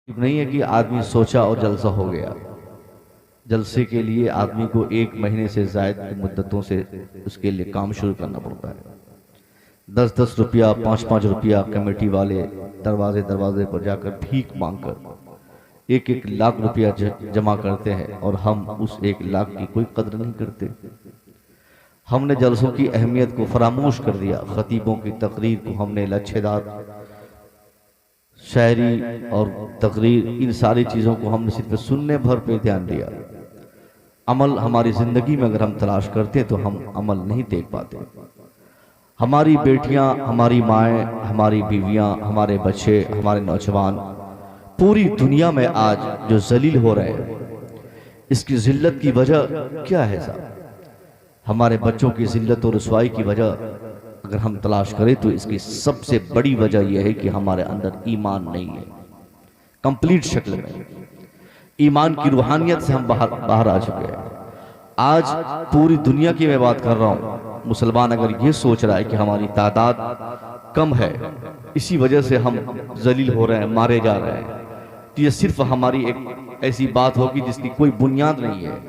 नहीं है कि आदमी सोचा और जलसा हो गया। जलसे के लिए आदमी को 1 महीने से ज़ायद की मुद्दतों से उसके लिए काम शुरू करना पड़ता है। 10-10 रुपया 5-5 रुपया कमेटी वाले दरवाजे दरवाजे पर जाकर भीख मांगकर 1-1 लाख रुपया जमा करते हैं और हम उस 1 लाख की कोई कदर नहीं करते। हमने जलसों की अहमियत को फरामोश कर दिया। खतीबों की तकरीर को हमने लच्छेदार शायरी और तकरीर, इन सारी चीज़ों को हमने सिर्फ सुनने भर पे ध्यान दिया। अमल हमारी ज़िंदगी में अगर हम तलाश करते हैं तो हम अमल नहीं देख पाते। हमारी बेटियां, हमारी माएँ, हमारी बीवियां, हमारे बच्चे, हमारे नौजवान पूरी दुनिया में आज जो जलील हो रहे हैं, इसकी जिल्लत की वजह क्या है साहब? हमारे बच्चों की जिल्लत और रुसवाई की वजह अगर हम तलाश करें तो इसकी सबसे बड़ी वजह यह है कि हमारे अंदर ईमान नहीं है। कंप्लीट शक्ल में ईमान की रूहानियत से हम बाहर आ चुके हैं। आज पूरी दुनिया की मैं बात कर रहा हूँ, मुसलमान अगर ये सोच रहा है कि हमारी तादाद कम है, इसी वजह से हम जलील हो रहे हैं, मारे जा रहे हैं, तो ये सिर्फ हमारी एक ऐसी बात होगी जिसकी कोई बुनियाद नहीं है।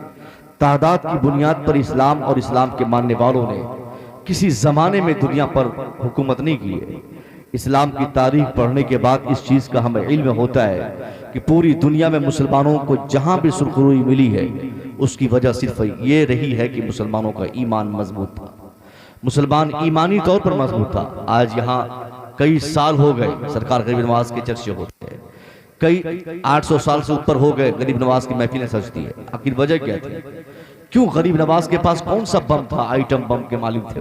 तादाद की बुनियाद पर इस्लाम और इस्लाम के मानने वालों ने किसी जमाने में दुनिया पर हुकूमत नहीं की है। इस्लाम की तारीख पढ़ने के बाद इस चीज़ का हमें इल्म होता है कि पूरी दुनिया में मुसलमानों को जहां भी सुरखरुई मिली है उसकी वजह सिर्फ ये रही है कि मुसलमानों का ईमान मजबूत था, मुसलमान ईमानी तौर पर मजबूत था। आज यहाँ कई साल हो गए सरकार गरीब नवाज के चर्चे होते हैं, कई 800 साल से ऊपर हो गए गरीब नवाज की महफिलें सजती है। आखिर वजह क्या थी? क्यों? गरीब नवाज के पास कौन सा बम था? आइटम बम के मालिक थे।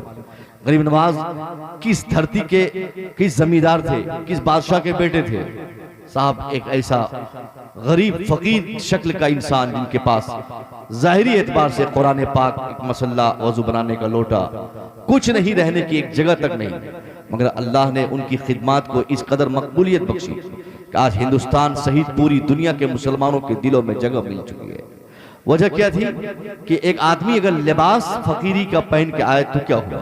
गरीब नवाज किस धरती के किस जमींदार थे, किस बादशाह के बेटे थे साहब? एक ऐसा गरीब फकीर शक्ल का इंसान जिनके पास जाहिरी एतबार से कुरान पाक, एक मसल्ला, वजू बनाने का लोटा, कुछ नहीं, रहने की एक जगह तक नहीं, मगर अल्लाह ने उनकी खिदमत को इस कदर मकबूलियत बख्शी कि आज हिंदुस्तान सहित पूरी दुनिया के मुसलमानों के दिलों में जगह मिल चुकी है। वजह क्या थी कि एक आदमी अगर लिबास फकीरी का पहन के आए तो क्या हुआ?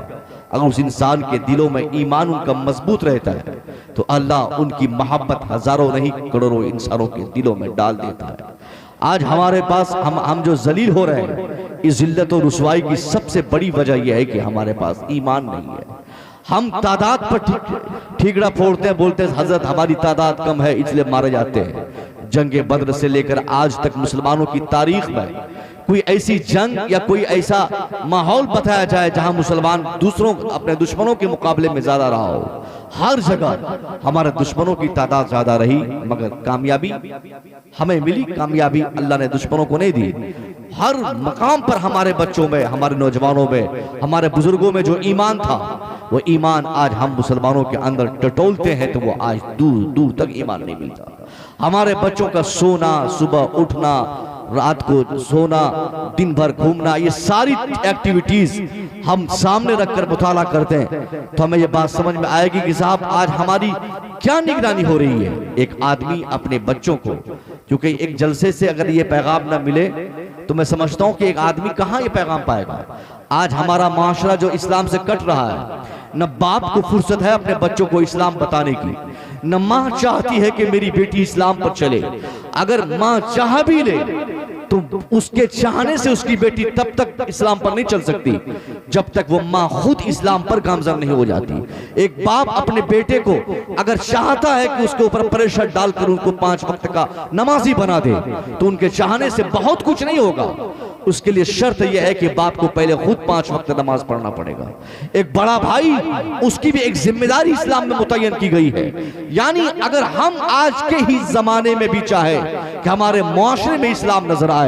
अगर उस इंसान के दिलों में ईमान उनका मजबूत रहता है तो अल्लाह उनकी मोहब्बत हजारों नहीं करोड़ों इंसानों के दिलों में डाल देता है। आज हमारे पास हम जो जलील हो रहे हैं, इस जिल्लत और रुसवाई की सबसे बड़ी वजह यह है कि हमारे पास ईमान नहीं है। हम तादाद पर ठीकड़ा फोड़ते हैं, बोलते हैं हजरत हमारी तादाद कम है इसलिए मारे जाते हैं। जंगे बद्र से लेकर आज तक मुसलमानों की तारीख में कोई ऐसी जंग या कोई ऐसा माहौल बताया जाए जहां मुसलमान दूसरों अपने दुश्मनों के मुकाबले में ज्यादा रहा हो? हर जगह हमारे दुश्मनों की तादाद ज्यादा रही, मगर कामयाबी हमें मिली। कामयाबी अल्लाह ने दुश्मनों को नहीं दी। हर मकाम पर हमारे बच्चों में, हमारे नौजवानों में, हमारे बुजुर्गों में जो ईमान था, वो ईमान आज हम मुसलमानों के अंदर टटोलते हैं तो वो आज दूर दूर तक ईमान नहीं मिलता। हमारे बच्चों का सोना, सुबह उठना, रात को सोना, दिन भर घूमना, ये सारी एक्टिविटीज हम सामने रखकर मुताला करते हैं तो हमें ये बात समझ में आएगी कि साहब आज हमारी क्या निगरानी हो रही है। एक आदमी अपने बच्चों को, क्योंकि एक जलसे से अगर ये पैगाम ना मिले तो मैं समझता हूं कि एक आदमी कहां ये पैगाम पाएगा। आज हमारा माशरा जो इस्लाम से कट रहा है, न बाप को फुर्सत है अपने बच्चों को इस्लाम बताने की, न माँ चाहती है कि मेरी बेटी इस्लाम पर चले। अगर माँ चाह भी ले तो उसके चाहने से उसकी बेटी तब तक इस्लाम पर नहीं चल सकती जब तक वो माँ खुद इस्लाम पर गामजन नहीं हो जाती। एक बाप अपने बेटे को अगर चाहता है कि उसके ऊपर प्रेशर डालकर उनको 5 वक्त का नमाजी बना दे तो उनके चाहने से बहुत कुछ नहीं होगा। उसके लिए शर्त यह है कि बाप को पहले खुद 5 वक्त नमाज पढ़ना पड़ेगा। एक बड़ा भाई, उसकी भी एक जिम्मेदारी इस्लाम में मुतय्यन की गई है। यानी अगर हम आज के ही जमाने में भी चाहे कि हमारे मुआशरे में इस्लाम नजर आए,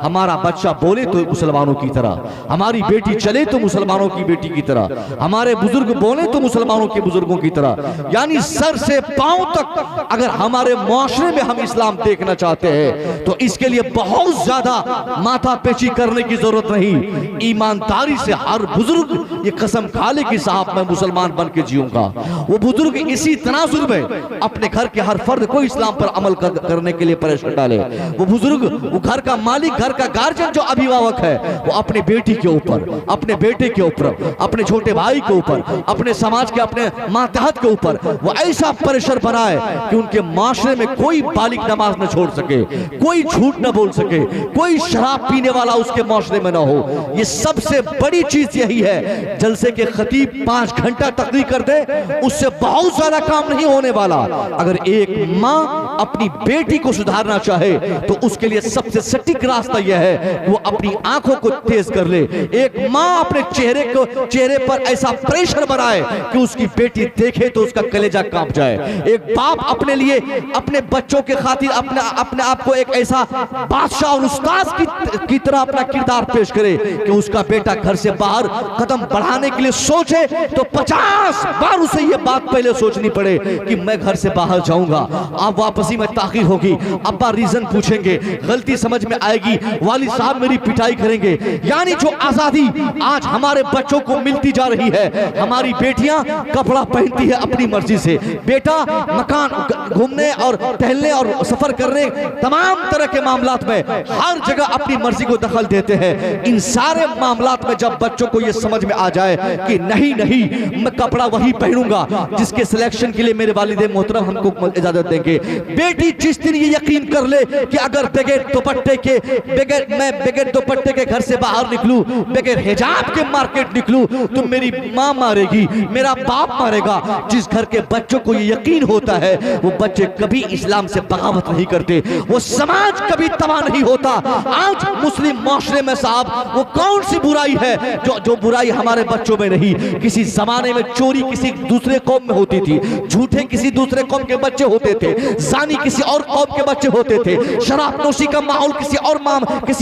हमारा बच्चा बोले तो मुसलमानों की तरह, हमारी बेटी चले तो मुसलमानों की बेटी की तरह, हमारे बुजुर्ग बोले तो मुसलमानों के बुजुर्गों की तरह, यानी सर से पांव तक अगर हमारे मुआशरे में हम इस्लाम देखना चाहते हैं तो इसके लिए बहुत ज्यादा माथा पेची करने की जरूरत नहीं। ईमानदारी से हर बुजुर्ग ये कसम खा ले कि साहब मैं मुसलमान बन के जीऊंगा। वो बुजुर्ग इसी तनाजुर में अपने घर के हर फर्द को इस्लाम पर अमल करने के लिए परेशान डाले। वो बुजुर्ग, वो घर का मालिक, घर का गार्जियन जो अभिभावक है, वो अपनी बेटी के ऊपर, अपने बेटे के ऊपर, अपने छोटे भाई के ऊपर, अपने समाज के, अपने मातहत के ऊपर वो ऐसा प्रेशर बनाए कि उनके माशरे में कोई बालिग नमाज न छोड़ सके, कोई झूठ न बोल सके, कोई शराब पीने वाला उसके माशरे में न हो। ये सबसे बड़ी चीज यही है। जलसे के खतीब 5 घंटा तकरीर कर दे, उससे बहुत सारा काम नहीं होने वाला। अगर एक माँ अपनी बेटी को सुधारना चाहे तो उसके लिए सबसे सटीक रास्ता यह है कि वो अपनी आंखों को तेज कर ले। एक माँ अपने चेहरे पर ऐसा प्रेशर बनाए कि उसकी बेटी देखे तो उसका कलेजा कांप जाए। एक बाप अपने लिए, अपने बच्चों के खातिर अपने आप को एक ऐसा बादशाह और उस्ताद की तरह अपना किरदार पेश करे कि उसका बेटा घर से बाहर कदम बढ़ाने के लिए सोचे तो 50 बार उसे ये बात पहले सोचनी पड़े कि मैं घर से बाहर जाऊंगा, अब वापसी में ताखीर होगी, अब्बा रीजन पूछेंगे, गलती समझ में आएगी, वालिद साहब मेरी पिटाई करेंगे। यानी जो आजादी आज हमारे बच्चों को मिलती जा रही है, हमारी बेटियां कपड़ा पहनती है अपनी मर्जी से, बेटा मकान घूमने और टहलने और सफर करने, तमाम तरह के मामलात में हर जगह अपनी मर्जी को दखल देते हैं। इन सारे मामलात में जब बच्चों को यह समझ में आ जाए कि नहीं नहीं मैं कपड़ा वही पहनूंगा जिसके सिलेक्शन के लिए मेरे वालिद मोहतरम हमको इजाजत देंगे। बेटी जिस दिन ये यकीन कर ले कि अगर बगैर दुपट्टे के घर से बाहर निकलूं, बगैर हिजाब के मार्केट निकलूं तो मेरी माँ मारेगी, मेरा बाप मारेगा। जिस घर के बच्चों को ये यकीन होता है वो बच्चे कभी इस्लाम से बगावत नहीं करते, वो समाज कभी तबाह नहीं होता। आज मुस्लिम माशरे में साहब वो कौन सी बुराई है जो बुराई हमारे बच्चों में नहीं। किसी जमाने में चोरी किसी दूसरे कौम में होती थी, झूठे किसी दूसरे कौम के बच्चे होते थे, जानी किसी और कौम के बच्चे होते थे, शराबनोशी का माहौल किसी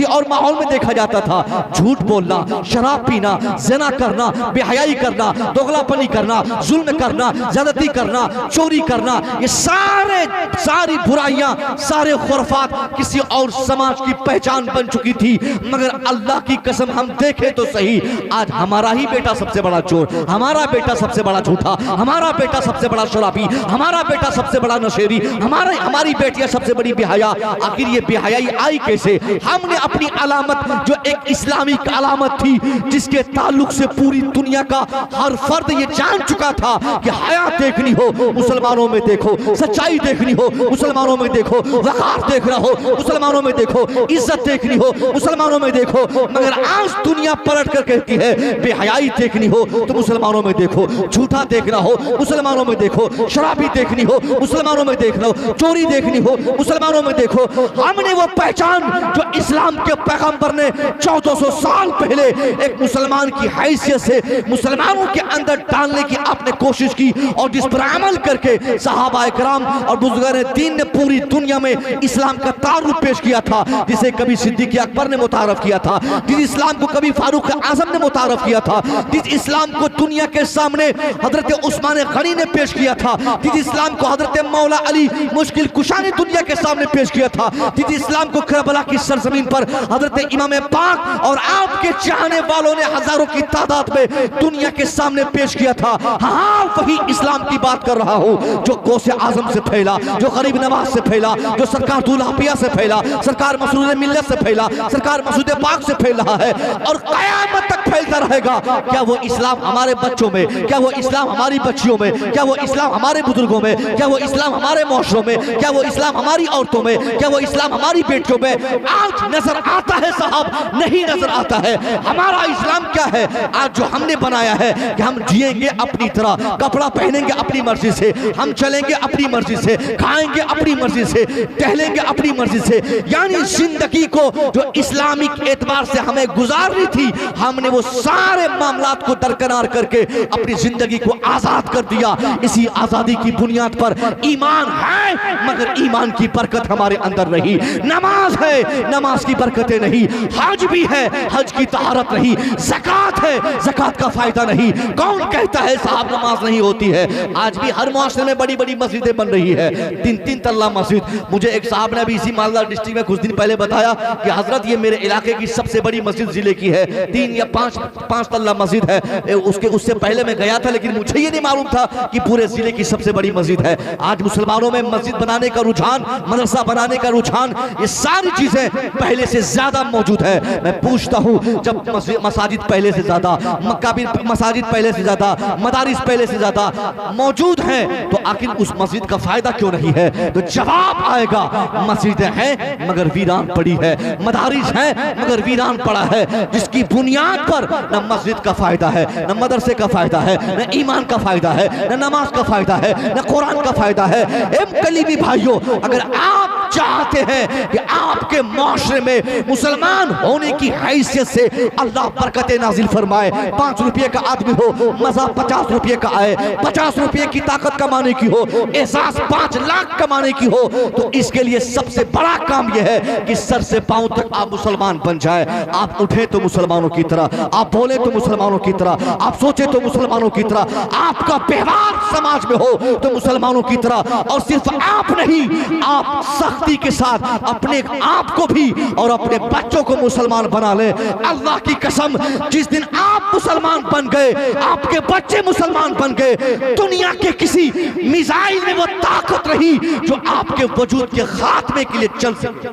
और माहौल में देखा जाता था। झूठ बोलना, शराब पीना, ज़िना करना, बेहयाई करना, दोगलापनी करना, जुल्म करना, ज़्यादती करना, चोरी करना, ये सारी बुराइयां, सारे खुराफात किसी और समाज की पहचान बन चुकी थी। मगर अल्लाह की कसम हम देखें तो सही, आज हमारा ही बेटा सबसे बड़ा चोर, हमारा बेटा सबसे बड़ा झूठा, हमारा बेटा सबसे बड़ा शराबी, हमारा बेटा सबसे बड़ा नशेरी, हमारी बेटियां सबसे बड़ी बेहया। आखिर ये बेहयाई आई कैसे? हमने अपनी अलामत जो एक इस्लामिक अलामत थी जिसके ताल्लुक से पूरी दुनिया का हर फर्द ये जान चुका था कि हया देखनी हो मुसलमानों में देखो, सच्चाई देखनी हो मुसलमानों में देखो, वक़ार देखना हो मुसलमानों में देखो, इज्जत देखनी हो मुसलमानों में देखो। मगर आज दुनिया पलट कर कहती है बेहयाई देखनी हो तो मुसलमानों में देखो, झूठा देखना हो मुसलमानों में देखो, शराबी देखनी हो मुसलमानों में देखना हो, चोरी देखनी हो मुसलमानों में देखो। हमने वो पहचान जो इस्लाम के पैगंबर ने 1400 साल पहले एक मुसलमान की हैसियत से मुसलमानों के अंदर डालने की आपने कोशिश की और जिस पर अमल करके सहाबा इकराम और बुजुर्गान दीन ने पूरी दुनिया में इस्लाम का तारुफ पेश किया था, जिसे कभी सिद्दीक अकबर ने मुतारफ किया था, जिस इस्लाम को कभी फारूक आजम ने मुतारफ किया था, जिस इस्लाम को दुनिया के सामने हजरत उस्मान गनी ने पेश किया था, जिस इस्लाम को हजरत मौला अली मुश्किल कुशा ने दुनिया के सामने पेश किया था, जिस इस्लाम को करबला की सरजमीन पर हजरत इमाम पाक और आपके चाहने वालों ने हजारों की तादाद में दुनिया के सामने पेश किया था। हाँ, वही इस्लाम की बात कर रहा हूँ जो गौसे आजम से फैला, जो गरीब नवाज से फैला, जो सरकार दुल्हापिया से फैला, सरकार मसूद मिल्लत से फैला, सरकार मसूद पाक से फैल रहा है और कयामत तक फैलता रहेगा। क्या वो इस्लाम हमारे बच्चों में, क्या वो इस्लाम हमारी बच्चियों में, क्या वो इस्लाम हमारे बुजुर्गों में, क्या वो इस्लाम हमारे मुआशरों में, क्या वो इस्लाम हमारी औरतों में, क्या वो इस्लाम हमारी बेटियों में आज नजर आता है साहब? नहीं नजर आता है। हमारा इस्लाम क्या है आज जो हमने बनाया है कि हम जिएंगे अपनी तरह, कपड़ा पहनेंगे अपनी मर्जी से, हम चलेंगे अपनी मर्जी से, खाएंगे अपनी मर्जी से, टहलेंगे अपनी मर्जी से। यानी जिंदगी को जो इस्लामिक एतबार से हमें गुजारनी थी, हमने वो सारे मामलात को दरकिनार करके अपनी जिंदगी को आजाद कर दिया। इसी आजादी की बुनियाद पर ईमान है मगर ईमान की बरकत हमारे अंदर नहीं, नमाज है नमाज की बरकतें नहीं, हज भी है हज की तहारत नहीं, ज़कात है ज़कात का फायदा नहीं। कौन कहता है साहब नमाज नहीं होती है? आज भी हर मुआशरे में बड़ी बड़ी मस्जिदें बन रही है, 3-3 तल्ला मस्जिद। मुझे एक साहब ने भी इसी मालदा डिस्ट्रिक्ट में कुछ दिन पहले बताया कि हजरत ये मेरे इलाके की सबसे बड़ी मस्जिद जिले की है, 3 या 5 पांच तल्ला मस्जिद है, उससे पहले मैं गया था लेकिन मुझे ये नहीं मालूम था कि पूरे जिले की सबसे बड़ी मस्जिद है। आज मुसलमानों में मस्जिद बनाने का रुझान, मदरसा बनाने का रुझान, ये सारी चीजें पहले से ज्यादा मौजूद है। मैं पूछता हूँ, जब मसाजिद पहले से ज्यादा, मकाबिर मसाजिद पहले से ज्यादा, मदारिस पहले से ज्यादा मौजूद हैं, तो आखिर उस मस्जिद का फायदा क्यों नहीं है? तो जवाब आएगा, मस्जिदें हैं मगर वीरान पड़ी है, मदारिस हैं मगर वीरान पड़ा है, जिसकी बुनियाद पर न मस्जिद का फायदा है, न मदरसे का फायदा है, न ईमान का फायदा है, न नमाज का फायदा है, न कुरान का फायदा है। कलीमी भाइयों, अगर आप चाहते हैं कि आपके माशरे में मुसलमान होने की हैसियत से अल्लाह बरकतें नाजिल फरमाए, 5 रुपये का आदमी हो, मजा 50 रुपये का आए, 50 रुपये की ताकत कमाने की हो, एहसास 5 लाख कमाने की हो, तो इसके लिए सबसे बड़ा काम यह है कि सर से पांव तक आप मुसलमान बन जाए। आप उठे तो मुसलमानों की तरह, आप बोले तो मुसलमानों की तरह, आप सोचे तो मुसलमानों की तरह, आपका व्यवहार समाज में हो तो मुसलमानों की तरह। और सिर्फ आप नहीं, आप सख्ती के साथ अपने आप को भी और अपने बच्चों को मुसलमान बना ले। अल्लाह की कसम, जिस दिन आप मुसलमान बन गए, आपके बच्चे मुसलमान बन गए, दुनिया के किसी मिसाइल में वो ताकत रही जो आपके वजूद के खात्मे के लिए चल सके।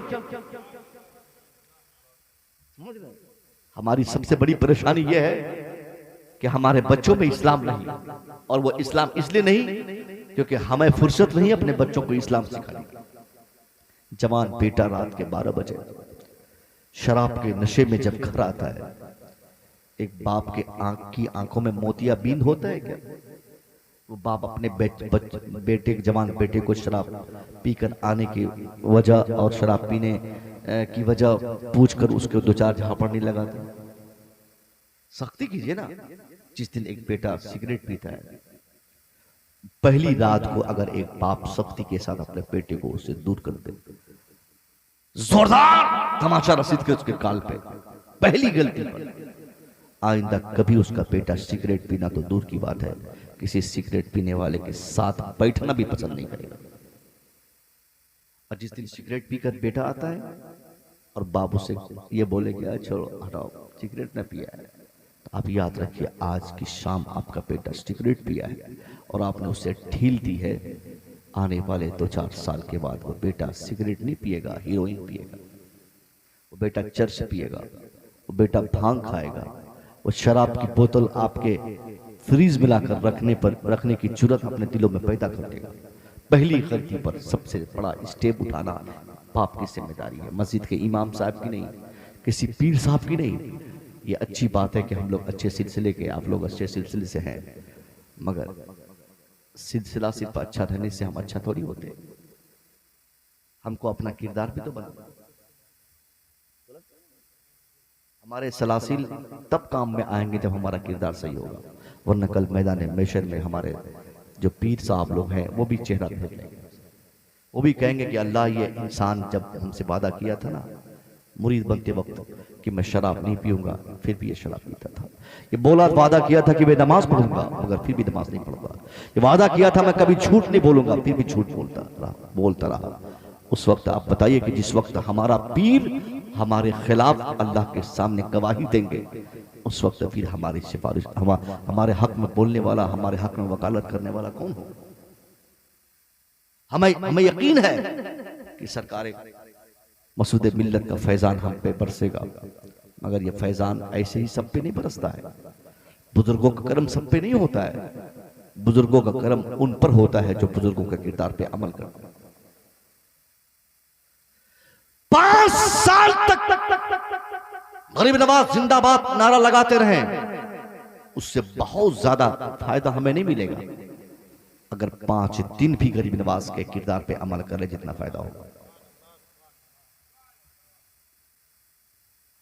हमारी सबसे बड़ी परेशानी यह है कि हमारे बच्चों में इस्लाम नहीं, और वो इस्लाम इसलिए नहीं क्योंकि हमें फुर्सत नहीं अपने बच्चों को इस्लाम सिखाने की। जवान बेटा रात के 12 बजे शराब के नशे में जब घर आता है, एक बाप के आंखों में मोतियाबिंद होता है क्या? वो बाप अपने बेटे, जवान बेटे को शराब पीकर आने की वजह और शराब पीने की वजह पूछकर उसके 2-4 झापड़ नहीं लगाते। सख्ती कीजिए ना। जिस दिन एक बेटा सिगरेट पीता है, पहली रात को अगर एक बाप सख्ती के साथ अपने बेटे को उससे दूर कर दे, जोरदार तमाचा रसीद के उसके काल पे, पहली गलती पर आइंदा कभी उसका बेटा सिगरेट पीना तो दूर की बात है, किसी सिगरेट पीने वाले के साथ बैठना भी पसंद नहीं करेगा। और जिस दिन सिगरेट पीकर बेटा आता है और बाबू से ये बोले कि छोड़ो हटाओ, सिगरेट न पिया है, तो आप याद रखिए आज की शाम आपका बेटा सिगरेट पिया है और आपने उसे ढील दी है। आने वाले 2-4 साल के बाद वो बेटा सिगरेट नहीं पिएगा, हीरोइन पिएगा, वो बेटा चर्च पिएगा, वो बेटा भांग खाएगा, वो शराब की बोतल आपके फ्रीज मिलाकर रखने की जुर्रत अपने दिलों में पैदा कर देगा। पहली गलती पर सबसे बड़ा स्टेप उठाना बाप की जिम्मेदारी है, मस्जिद के इमाम साहब की नहीं, किसी पीर साहब की नहीं। ये अच्छी बात है कि हम लोग अच्छे सिलसिले के, आप लोग अच्छे सिलसिले से हैं, मगर सिलसिला सिर्फ अच्छा रहने से हम अच्छा थोड़ी होते। हमको अपना किरदार भी तो बनाना। हमारे सलासिल तब काम में आएंगे जब हमारा किरदार सही होगा, वरना कल मैदान महशर में हमारे जो पीर साहब लोग हैं वो भी चेहरा फेर लेंगे। वो भी कहेंगे कि अल्लाह, ये इंसान जब हमसे वादा किया था ना मुरीद बनते वक्त कि मैं शराब नहीं पीऊंगा, फिर भी ये शराब पीता था। ये वादा किया था कि मैं नमाज पढ़ूंगा, मगर फिर भी नमाज नहीं पढ़ूंगा। ये वादा किया था मैं कभी झूठ नहीं बोलूंगा, फिर भी झूठ बोलता रहा। उस वक्त आप बताइए कि जिस वक्त हमारा पीर हमारे खिलाफ अल्लाह के सामने गवाही देंगे, उस वक्त फिर हमारी सिफारिश, हमारे हक में बोलने वाला, हमारे हक में वकालत करने वाला कौन हो? हमें यकीन है कि सरकार मसूद मिल्लत का फैजान हम पे बरसेगा, मगर ये फैजान ऐसे ही सब पे नहीं बरसता है। बुजुर्गों का करम सब पे नहीं होता है, बुजुर्गों का करम उन पर होता है जो बुजुर्गों के किरदार पे अमल करते हैं। 5 साल तक गरीब नवाज जिंदाबाद नारा लगाते रहे, उससे बहुत ज्यादा फायदा हमें नहीं मिलेगा अगर 5 दिन भी गरीब नवाज के किरदार पे अमल करे जितना फायदा होगा।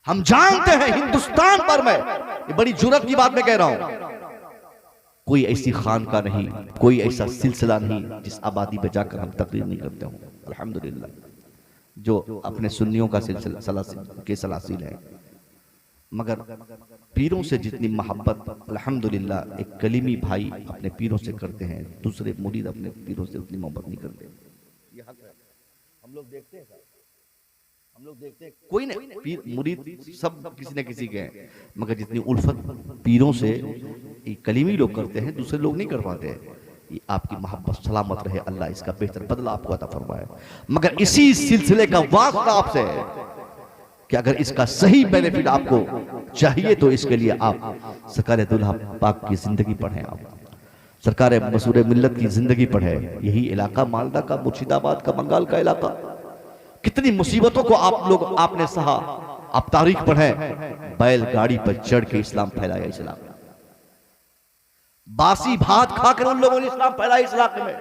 हम जानते हैं हिंदुस्तान भर में, ये बड़ी जुर्रत की बात मैं कह रहा हूं, कोई ऐसी खानका नहीं, कोई ऐसा सिलसिला नहीं जिस आबादी पे जाकर हम तकरीर नहीं करते हों। अल्हम्दुलिल्लाह, जो अपने सुन्नियों का सिलसिला सलासिल है, मगर पीरों से जितनी मोहब्बत अल्हम्दुलिल्लाह एक कलीमी भाई अपने पीरों से करते हैं, दूसरे मुरीद अपने पीरों से उतनी मोहब्बत नहीं करते। ये हक है, हम लोग देखते हैं। हम लोग देखते हैं कोई नहीं, पीर मुरीद सब किसी न किसी के हैं, मगर जितनी उल्फत पीरों से ये कलीमी लोग करते हैं दूसरे लोग नहीं कर पाते हैं। ये आपकी मोहब्बत सलामत रहे, अल्लाह इसका बेहतर बदला आपको अता फरमाए। मगर इसी सिलसिले का वास्ता आपसे है कि अगर इसका सही बेनिफिट आपको चाहिए तो इसके लिए आप सरकार दुल्हा पाक की जिंदगी पढ़ें, आप सरकार मसूर मिल्लत की जिंदगी पढ़े। यही इलाका मालदा का, मुर्शिदाबाद का, बंगाल का इलाका, कितनी मुसीबतों को आपने सहा। आप तारीख पढ़ें, बैलगाड़ी पर चढ़ के इस्लाम फैलाया इस इलाके में, बासी भात खाकर उन लोगों ने इस्लाम फैलाया इस इलाके में।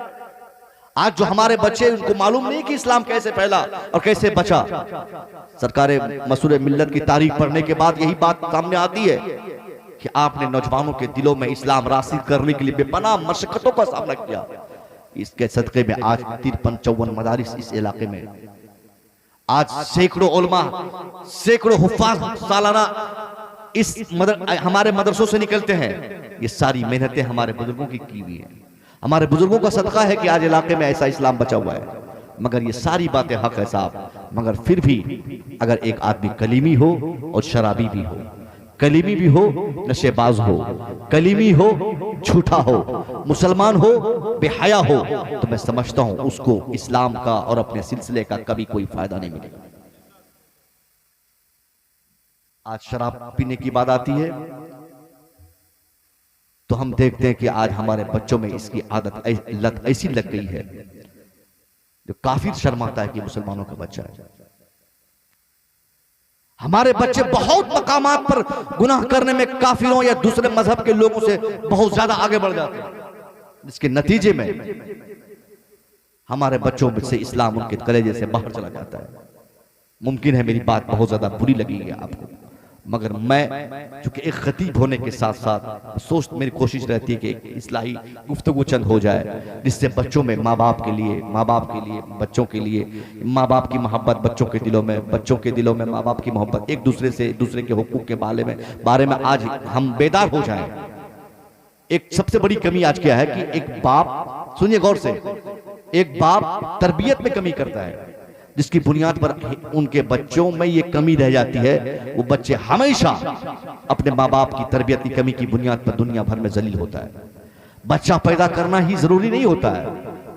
आज जो हमारे बच्चे, उनको मालूम नहीं कि इस्लाम कैसे फैला और कैसे बचा। सरकार मसूर मिल्लत की तारीख पढ़ने के बाद यही बात सामने आती है कि आपने नौजवानों के दिलों में इस्लाम रासिख करने के लिए बेपनाह मशक्कतों का सामना किया। इसके सदक़े में आज 53-54 मदारिस इस इलाके में, आज सैकड़ों उलमा, सैकड़ों हुफ्फाज सालाना हमारे मदरसों से निकलते हैं। ये सारी मेहनतें हमारे बुजुर्गों की हुई हैं, हमारे बुजुर्गों का सदका है कि आज इलाके में ऐसा इस्लाम बचा हुआ है। मगर ये सारी बातें हक है साहब, मगर फिर भी अगर एक आदमी कलीमी हो और शराबी भी हो, कलीमी भी हो नशेबाज हो, कलीमी हो झूठा हो, मुसलमान हो बेहया हो, तो मैं समझता हूं उसको इस्लाम का और अपने सिलसिले का कभी कोई फायदा नहीं मिलेगा। आज शराब पीने की बात आती है तो हम देखते हैं कि आज हमारे बच्चों में इसकी आदत, लत ऐसी लग गई है जो काफिर शर्माता है कि मुसलमानों का बच्चा है। हमारे बच्चे बहुत मकामात पर गुनाह करने में काफिरों या दूसरे मजहब के लोगों से बहुत ज्यादा आगे बढ़ जाते हैं, जिसके नतीजे में हमारे बच्चों से इस्लाम उनके कलेजे से बाहर चला जाता है। मुमकिन है मेरी बात बहुत ज्यादा बुरी लगी है आपको, मगर मैं चूंकि एक खतीब होने के साथ साथ मेरी कोशिश रहती है कि एक इस्लाही गुफ्तगू चंद हो जाए, जिससे बच्चों में माँ बाप के लिए, बच्चों के लिए माँ बाप की मोहब्बत, बच्चों के दिलों में माँ बाप की मोहब्बत, एक दूसरे के हुकूक के बारे में आज हम बेदार हो जाएं। एक सबसे बड़ी कमी आज क्या है कि एक बाप, सुनिए गौर से, एक बाप तरबियत में कमी करता है, जिसकी बुनियाद पर उनके बच्चों में ये कमी रह जाती है। वो बच्चे हमेशा अपने माँ बाप की तरबियत की कमी की बुनियाद पर दुनिया भर में जलील होता है। बच्चा पैदा करना ही जरूरी नहीं होता है,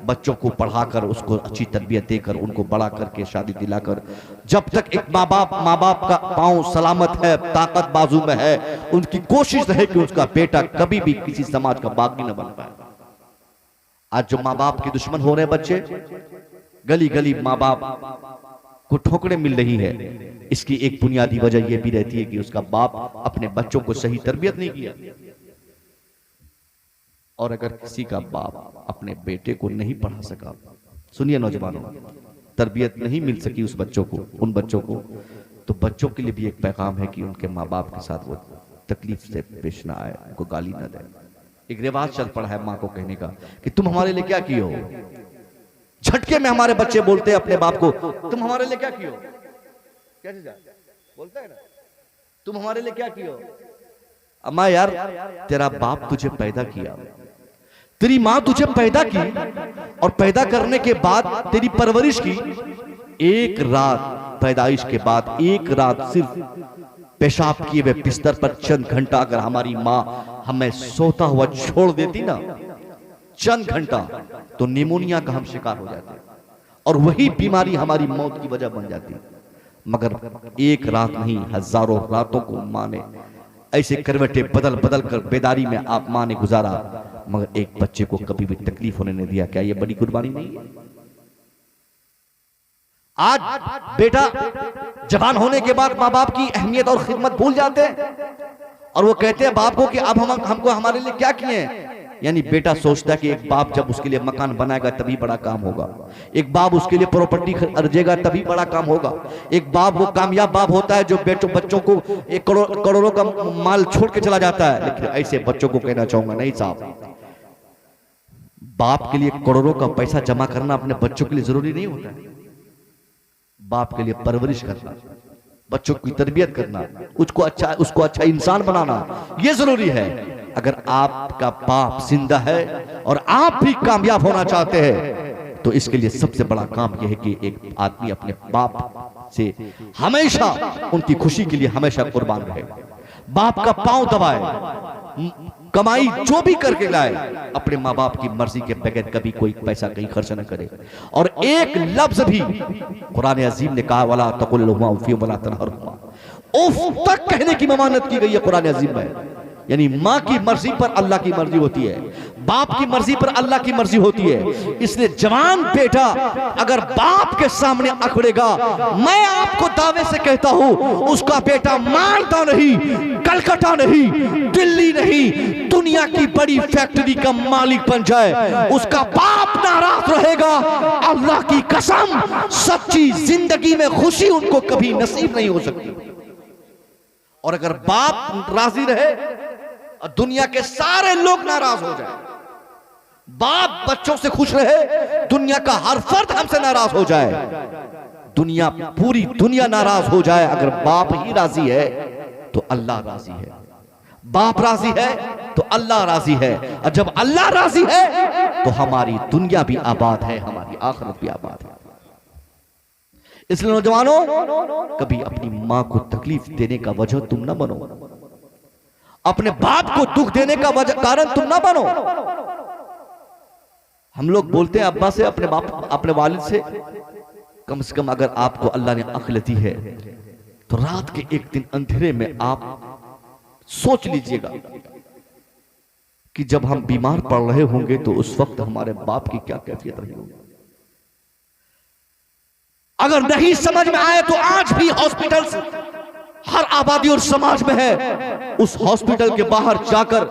बच्चों को पढ़ाकर, उसको अच्छी तरबियत देकर, उनको बड़ा करके शादी दिलाकर, जब तक एक माँ बाप का पांव सलामत है, ताकत बाजू में है, उनकी कोशिश रहे कि उसका बेटा कभी भी किसी समाज का बागी न बन पाए। आज जो माँ बाप के दुश्मन हो रहे बच्चे, गली गली माँ बाप को ठोकरें मिल रही है, इसकी एक बुनियादी वजह यह भी रहती है कि उसका बाप अपने बच्चों को सही तरबियत नहीं किया। और अगर किसी का बाप अपने बेटे को नहीं पढ़ा सका, सुनिए नौजवानों, तरबियत नहीं मिल सकी उन बच्चों को, तो बच्चों के लिए भी एक पैगाम है कि उनके माँ बाप के साथ वो तकलीफ से पेश ना आए, उनको गाली ना दे। एक रिवाज चल पड़ा है माँ को कहने का कि तुम हमारे लिए क्या किए हो। झटके में हमारे बच्चे बोलते हैं अपने बाप को, तुम हमारे लिए क्या किए हो। कैसे बोलता है ना, तुम हमारे लिए क्या किए हो। अम्मा यार, तेरा बाप तुझे पैदा किया, तेरी माँ तुझे पैदा की, और पैदा करने के बाद तेरी परवरिश की। एक रात पैदाइश के बाद एक रात सिर्फ पेशाब किए हुए बिस्तर पर चंद घंटा अगर हमारी माँ हमें सोता हुआ छोड़ देती ना, चंद घंटा, तो निमोनिया का हम शिकार हो जाते, और वही बीमारी हमारी मौत की वजह बन जाती। मगर एक रात नहीं, हजारों रातों को माँ ने ऐसे करवटे बदल बदल कर बेदारी में आप माँ ने गुजारा, मगर एक बच्चे को कभी भी तकलीफ होने नहीं दिया। क्या ये बड़ी कुर्बानी नहीं है। आज बेटा जवान होने के बाद माँ बाप की अहमियत और खिदमत भूल जाते हैं, और वो कहते हैं बाप को कि अब हमको हमारे लिए क्या किए हैं। यानी बेटा सोचता है कि एक बाप जब उसके लिए मकान बनाएगा तभी बड़ा काम होगा, एक बाप उसके लिए प्रॉपर्टी अर्जेगा तभी बड़ा काम होगा, एक बाप वो कामयाब बाप होता है जो बच्चों को एक करोड़ों का माल छोड़ के चला जाता है। लेकिन ऐसे बच्चों को कहना चाहूंगा, नहीं साहब, बाप के लिए करोड़ों का पैसा जमा करना अपने बच्चों के लिए जरूरी नहीं होता है। बाप के लिए परवरिश करना, बच्चों की तरबियत करना, उसको अच्छा इंसान बनाना, यह जरूरी है। अगर आपका बाप जिंदा है और आप भी कामयाब होना चाहते हैं, तो इसके लिए सबसे बड़ा काम यह है कि एक आदमी अपने बाप से हमेशा उनकी खुशी के लिए हमेशा कुर्बान रहे, बाप का पांव दबाए, कमाई जो भी करके लाए, अपने माँ बाप की मर्जी के बगैर कभी कोई पैसा कहीं खर्च न करे। और एक लफ्ज भी कुरान अजीम ने कहा, वला तकुल लहुमा उफ़ वला तनहरहुमा, उफ तक कहने की ममानत की गई है कुरान अजीम में। यानी माँ की मर्जी पर अल्लाह की मर्जी होती है, बाप की मर्जी पर अल्लाह की मर्जी होती है। इसलिए जवान बेटा अगर बाप के सामने अकड़ेगा, मैं आपको दावे से कहता हूं उसका बेटा मालदा नहीं, कलकत्ता नहीं, दिल्ली नहीं, दुनिया की बड़ी फैक्ट्री का मालिक बन जाए, उसका बाप नाराज रहेगा। अल्लाह की कसम, सच्ची जिंदगी में खुशी उनको कभी नसीब नहीं हो सकती। और अगर बाप राजी रहे और दुनिया के सारे लोग नाराज हो जाए, बाप बच्चों से खुश रहे, दुनिया का हर फर्द हमसे नाराज हो जाए, दुनिया पूरी दुनिया नाराज हो जाए, अगर बाप ही राजी है तो अल्लाह राजी है, बाप राजी है तो अल्लाह राजी है। और जब अल्लाह राजी है तो हमारी दुनिया भी आबाद है, हमारी आखिरत भी आबाद है। इसलिए नौजवानों, कभी अपनी मां को तकलीफ देने का वजह तुम ना बनो, अपने बाप को दुख देने का कारण तुम ना बनो। हम लोग बोलते हैं अब्बा से, अपने बाप, अपने वालिद से, कम से कम अगर आपको अल्लाह ने अक्ल दी है तो रात के एक दिन अंधेरे में आप सोच लीजिएगा कि जब हम बीमार पड़ रहे होंगे तो उस वक्त हमारे बाप की क्या कैफियत रही होगी। अगर नहीं समझ में आए तो आज भी हॉस्पिटल्स हर आबादी और समाज में है, उस हॉस्पिटल के बाहर जाकर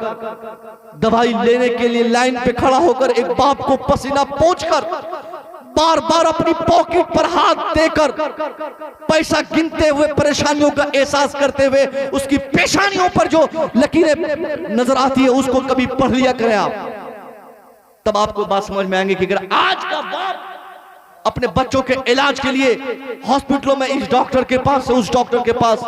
दवाई लेने के लिए लाइन पे खड़ा होकर एक बाप को पसीना पोंछकर, बार बार अपनी पॉकेट पर हाथ देकर, पैसा गिनते हुए, परेशानियों का एहसास करते हुए, उसकी पेशानियों पर जो लकीरें नजर आती है उसको कभी पढ़ लिया करें आप, तब आपको बात समझ में आएंगे कि अगर आज का बाप अपने बच्चों के इलाज के लिए हॉस्पिटलों में इस डॉक्टर के पास से उस डॉक्टर के पास,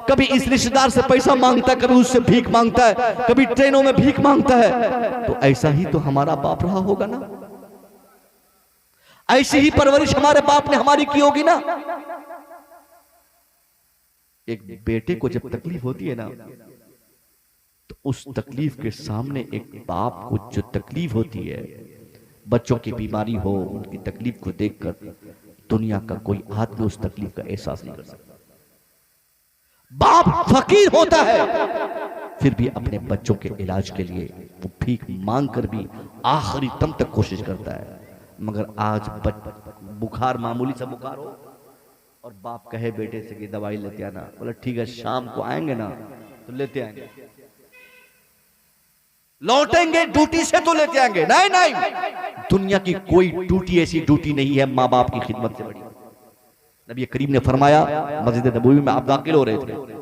कभी इस रिश्तेदार से पैसा मांगता है, कभी उससे भीख मांगता है, कभी ट्रेनों में भीख मांगता है, तो ऐसा ही तो हमारा बाप रहा होगा ना, ऐसी ही परवरिश हमारे बाप ने हमारी की होगी ना। एक बेटे को जब तकलीफ होती है ना, तो उस तकलीफ के सामने एक बाप को जो तकलीफ होती है, बच्चों की बीमारी हो, उनकी तकलीफ को देखकर दुनिया का कोई आदमी उस तकलीफ का एहसास नहीं कर सकता। बाप फकीर होता है फिर भी अपने बच्चों के इलाज के लिए वो भीख मांग कर भी आखिरी दम तक कोशिश करता है। मगर आज बुखार, मामूली सा बुखार हो और बाप कहे बेटे से कि दवाई लेते आना, बोला ठीक है शाम को आएंगे ना तो लेते आएंगे, लौटेंगे ड्यूटी से तो लेते आएंगे, नहीं नहीं, दुनिया की कोई ड्यूटी ऐसी ड्यूटी नहीं है माँ बाप की खिदमत से बड़ी। नबी करीम ने फरमाया, मस्जिद नबवी में आप दाखिल हो रहे थे,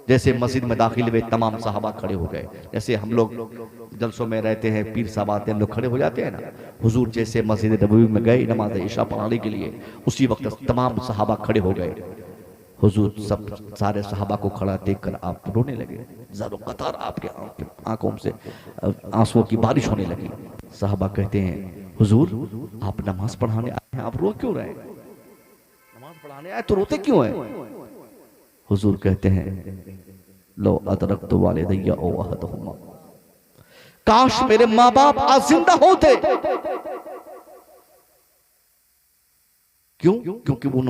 जैसे मस्जिद में दाखिल हुए तमाम सहाबा खड़े हो गए, जैसे हम लोग जलसों में रहते हैं, पीर साहब आते हैं, हम लोग खड़े हो जाते हैं ना, हुजूर जैसे मस्जिद नबवी में गए नमाज इशा पढ़ाने के लिए, उसी वक्त तमाम सहाबा खड़े हो गए। हुजूर सब सारे सहाबा को खड़ा देखकर आप रोने लगे, ज़रो कतार आपके आंखों से आंसुओं की बारिश होने लगी। सहाबा कहते हैं हुजूर आप नमाज पढ़ाने आए हैं, आप रो क्यों रहे हैं? नमाज पढ़ाने आए तो रोते क्यों हैं? हुजूर कहते हैं लो अदरकतु वालिदैया ओ अहदहुमा, काश मेरे माँ बाप आज जिंदा होते। क्यों? क्योंकि वो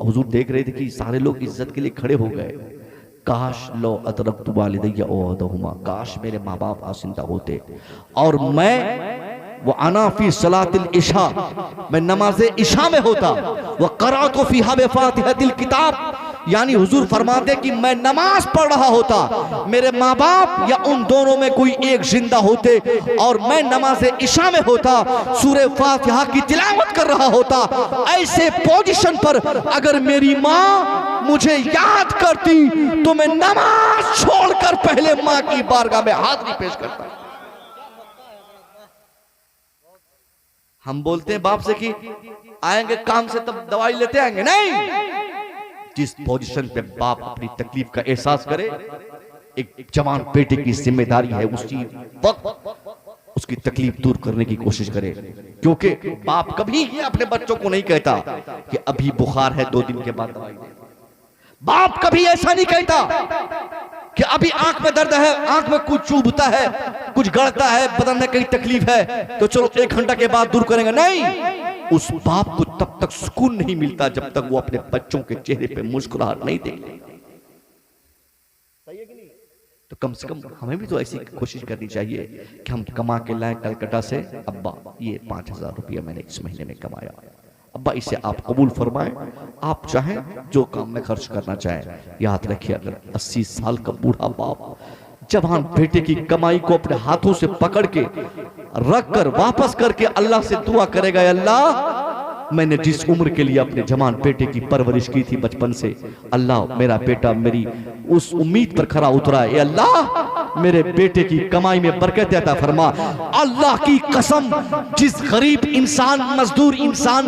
हुजूर देख रहे थे कि सारे लोग इज्जत के लिए खड़े हो गए। काश लो अदरकतु वालिदैया ओ अहदहुमा, काश मेरे माँ बाप आज जिंदा होते और मैं वो अना फी सलातिल इशा, मैं नमाज़े इशा में होता, वो क़राअतु फ़ीहा बिफ़ातिहतिल किताब, यानी हुजूर फरमाते कि मैं नमाज पढ़ रहा होता, मेरे माँ बाप या उन दोनों में कोई एक जिंदा होते और मैं नमाज़े इशा में होता, सूरे फातिहा की तिलावत कर रहा होता। ऐसे पोजीशन पर अगर मेरी माँ मुझे याद करती तो मैं नमाज छोड़कर पहले माँ की बारगाह में हाजिरी पेश करता। हम बोलते हैं बाप से कि आएंगे काम से तब दवाई लेते आएंगे, नहीं, जिस पोजीशन पे बाप अपनी तकलीफ का एहसास करे, एक जवान बेटे की जिम्मेदारी है उसी वक्त उसकी तकलीफ दूर करने की कोशिश करे। क्योंकि बाप कभी ये अपने बच्चों को नहीं कहता कि अभी बुखार है 2 दिन के बाद दवाई दे। बाप कभी ऐसा नहीं कहता कि अभी आंख में दर्द है, आंख में कुछ चुभता है, कुछ गड़ता है, बदन में कहीं तकलीफ है तो चलो 1 घंटा के बाद दूर करेंगे। नहीं, उस बाप को तब तक सुकून नहीं मिलता जब तक वो अपने बच्चों के चेहरे पे मुस्कुराहट नहीं देखे। तो कम से कम हमें भी तो ऐसी कोशिश करनी चाहिए कि हम कमा के लाएं कलकत्ता से, अब्बा ये 5000 रुपया मैंने इस महीने में कमाया, अब्बा इसे आप कबूल फरमाएं, आप चाहें जो काम में खर्च करना चाहें। याद रखिए, अगर 80 साल का बूढ़ा बाप जवान बेटे की कमाई को अपने हाथों से पकड़ के रख कर वापस करके अल्लाह से दुआ करेगा, अल्लाह मैंने जिस उम्र के लिए अपने जवान बेटे की परवरिश की थी बचपन से, अल्लाह मेरा बेटा मेरी उस उम्मीद पर खरा उतरा है, अल्लाह मेरे बेटे की कमाई में बरकत अता फरमा। अल्लाह की कसम, जिस गरीब इंसान मजदूर इंसान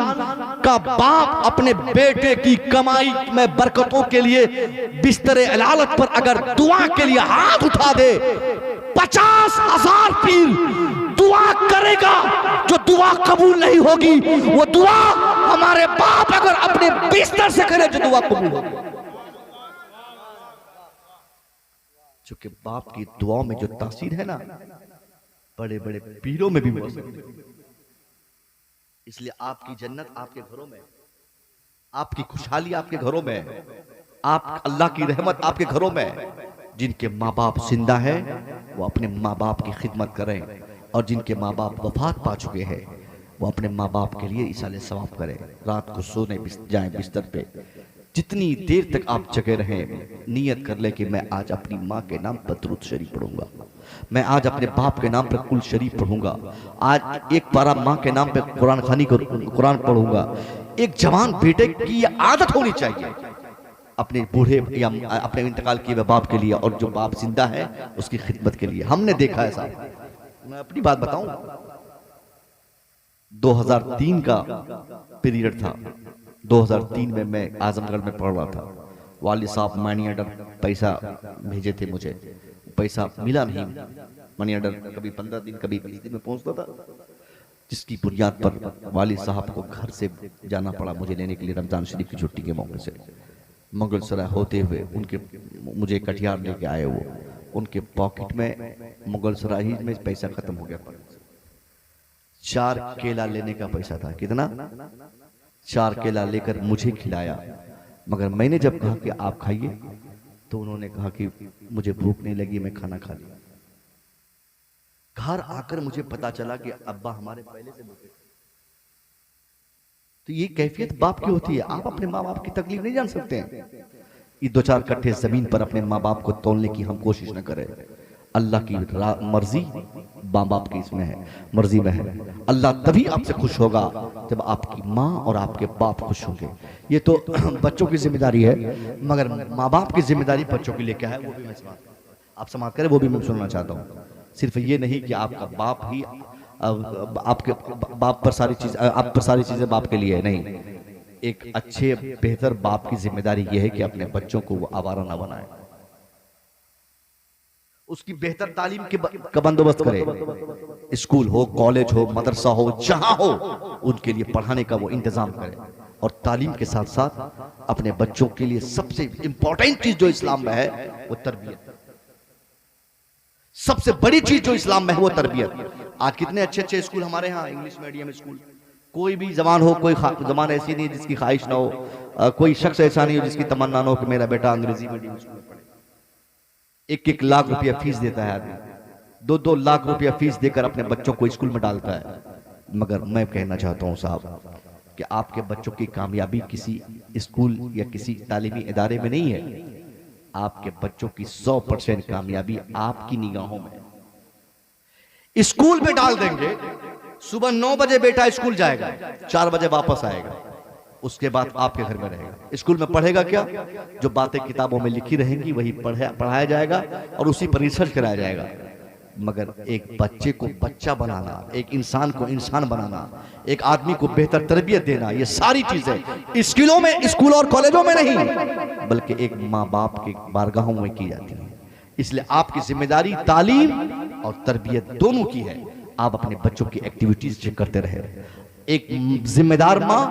का बाप अपने बेटे की कमाई में बरकतों के लिए बिस्तर इलालत पर अगर दुआ के लिए हाथ उठा दे, 50,000 पीर दुआ करेगा, जो दुआ कबूल नहीं होगी वो दुआ हमारे बाप अगर अपने बिस्तर से करे जो दुआ कबूल होगी। क्योंकि बाप की दुआ में जो तासीर है ना, बड़े बड़े पीरों में भी हो सकती है। इसलिए आपकी जन्नत आपके घरों में, आपकी खुशहाली आपके घरों में, आप अल्लाह की रहमत आपके घरों में। जिनके माँ बाप जिंदा है वो अपने माँ बाप की खिदमत करें, और जिनके माँ बाप वफात पा चुके हैं वो अपने माँ बाप के लिए इसाले सवाब करें। रात को सोने जाएं बिस्तर पे, जितनी देर तक आप जगे रहें, नियत कर ले कि मैं आज अपनी माँ के नाम पर दुरूद शरीफ पढ़ूंगा, मैं आज अपने बाप के नाम पर कुल शरीफ पढ़ूंगा, आज एक पारा माँ के नाम पे कुरान खानी को कुरान पढ़ूंगा। एक जवान बेटे की आदत होनी चाहिए अपने बूढ़े या अपने इंतकाल किए बाप के लिए, और जो बाप जिंदा है उसकी खिदमत के लिए। हमने देखा है साहब, मैं अपनी बात बताऊं, 2003 का पीरियड था, 2003 में मैं आजमगढ़ में पढ़ रहा था। वालिद साहब मनी ऑर्डर पैसा भेजे थे मुझे, पैसा मिला नहीं। मनी ऑर्डर कभी 15 दिन कभी 20 दिन में पहुंचता था, जिसकी बुनियाद पर वालिद साहब को घर से जाना पड़ा मुझे लेने के लिए रमजान शरीफ की छुट्टी के मौके से। मुगल सराय होते हुए उनके मुझे कटिहार लेके आए, वो उनके पॉकेट में मुगल सराय ही में पैसा खत्म हो गया। 4 केला लेने का पैसा था, कितना? 4 केला लेकर मुझे खिलाया, मगर मैंने जब कहा कि आप खाइए तो उन्होंने कहा कि मुझे भूख नहीं लगी, मैं खाना खा लिया। घर आकर मुझे पता चला कि अब्बा हमारे पहले से भूखे थे। तो ये कैफियत बाप की होती है। आप अपने माँ बाप की तकलीफ नहीं जान सकते हैं। ये 2-4 कट्ठे जमीन पर अपने माँ बाप को तोलने की हम कोशिश न करें। अल्लाह की मर्जी माँ बाप की इसमें है, मर्जी में है। अल्लाह तभी आपसे खुश होगा जब आपकी माँ और आपके बाप खुश होंगे। ये तो बच्चों की जिम्मेदारी है, मगर माँ बाप की जिम्मेदारी बच्चों के लिए क्या है वो भी मैं आप समाप्त करें, वो भी मैं सुनना चाहता हूँ। सिर्फ ये नहीं कि आपका बाप ही आपके बाप पर सारी चीज, आप पर सारी चीजें बाप के लिए नहीं। एक अच्छे बेहतर बाप की जिम्मेदारी यह है कि अपने बच्चों को वो आवारा ना बनाए, उसकी बेहतर तालीम का बंदोबस्त करे। स्कूल हो, कॉलेज हो, मदरसा हो, जहां हो, उनके लिए पढ़ाने का वो इंतजाम करे। और तालीम के साथ साथ अपने बच्चों के लिए सबसे इंपॉर्टेंट चीज जो इस्लाम में है वो तरबियत। सबसे बड़ी चीज जो इस्लाम में है वो तरबियत। आज कितने अच्छे अच्छे स्कूल हमारे यहाँ, इंग्लिश मीडियम स्कूल। कोई भी जवान हो, कोई जवान ऐसी नहीं जिसकी ख्वाहिश ना हो, कोई शख्स ऐसा नहीं हो जिसकी तमन्ना ना हो कि मेरा बेटा अंग्रेजी मीडियम स्कूल में पढ़े। 1-1 लाख रुपया फीस देता है आदमी, 2-2 लाख रुपया फीस देकर अपने बच्चों को स्कूल में डालता है। मगर मैं कहना चाहता हूँ साहब कि आपके बच्चों की कामयाबी किसी स्कूल या किसी तालीमी इदारे में नहीं है। आपके बच्चों की 100% कामयाबी आपकी निगाहों में। स्कूल में डाल देंगे, सुबह 9 बजे बेटा स्कूल जाएगा, 4 बजे वापस आएगा, उसके बाद आपके घर में रहेगा। स्कूल में पढ़ेगा क्या? जो बातें किताबों में लिखी रहेंगी वही पढ़ाया जाएगा और उसी पर रिसर्च कराया जाएगा। मगर एक बच्चे को बच्चा बनाना, एक इंसान को इंसान बनाना, एक आदमी को बेहतर तरबियत देना, ये सारी चीजें स्कूलों में, स्कूल और कॉलेजों में नहीं, बल्कि एक माँ बाप के बारगाहों में की जाती है। इसलिए आपकी जिम्मेदारी तालीम और तरबियत दोनों की है। आप अपने बच्चों की एक्टिविटीज चेक करते रहे। एक जिम्मेदार माँ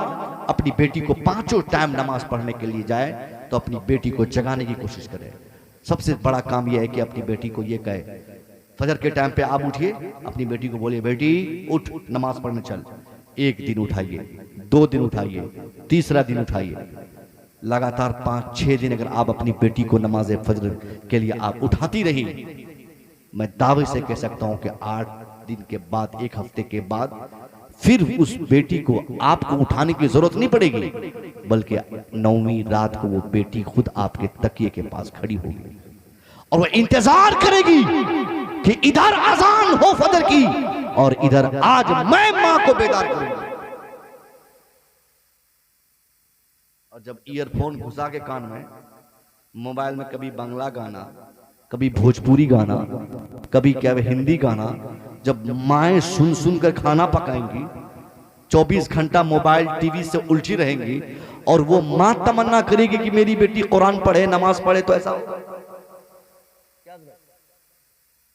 अपनी बेटी को 5 टाइम नमाज पढ़ने के लिए जाए तो अपनी बेटी को जगाने की कोशिश करे। सबसे बड़ा काम यह है कि अपनी बेटी को यह कहे, फजर के टाइम पे आप उठिए, अपनी बेटी को बोलिए बेटी उठ नमाज पढ़ने चल। 1 दिन उठाइए, 2 दिन उठाइए, तीसरा दिन उठाइए, लगातार 5-6 दिन अगर आप अपनी बेटी को नमाज फजर के लिए आप उठाती रही, मैं दावे से कह सकता हूं कि 8 दिन के बाद, 1 हफ्ते के बाद फिर उस बेटी को आपको उठाने की जरूरत नहीं पड़ेगी, बल्कि 9वीं रात को वो बेटी खुद आपके तकिए के पास खड़ी होगी और वह इंतजार करेगी कि इधर अजान हो फजर की और इधर आज मैं मां को बेदार करूंगा। और जब ईयरफोन घुसा के कान में, मोबाइल में कभी बांग्ला गाना, कभी भोजपुरी गाना, कभी क्या हिंदी गाना, जब माएं सुन सुन कर खाना पकाएंगी, 24 घंटा मोबाइल टीवी से उलझी रहेंगी और वो मां तमन्ना करेगी कि मेरी बेटी कुरान पढ़े, नमाज पढ़े, तो ऐसा होगा।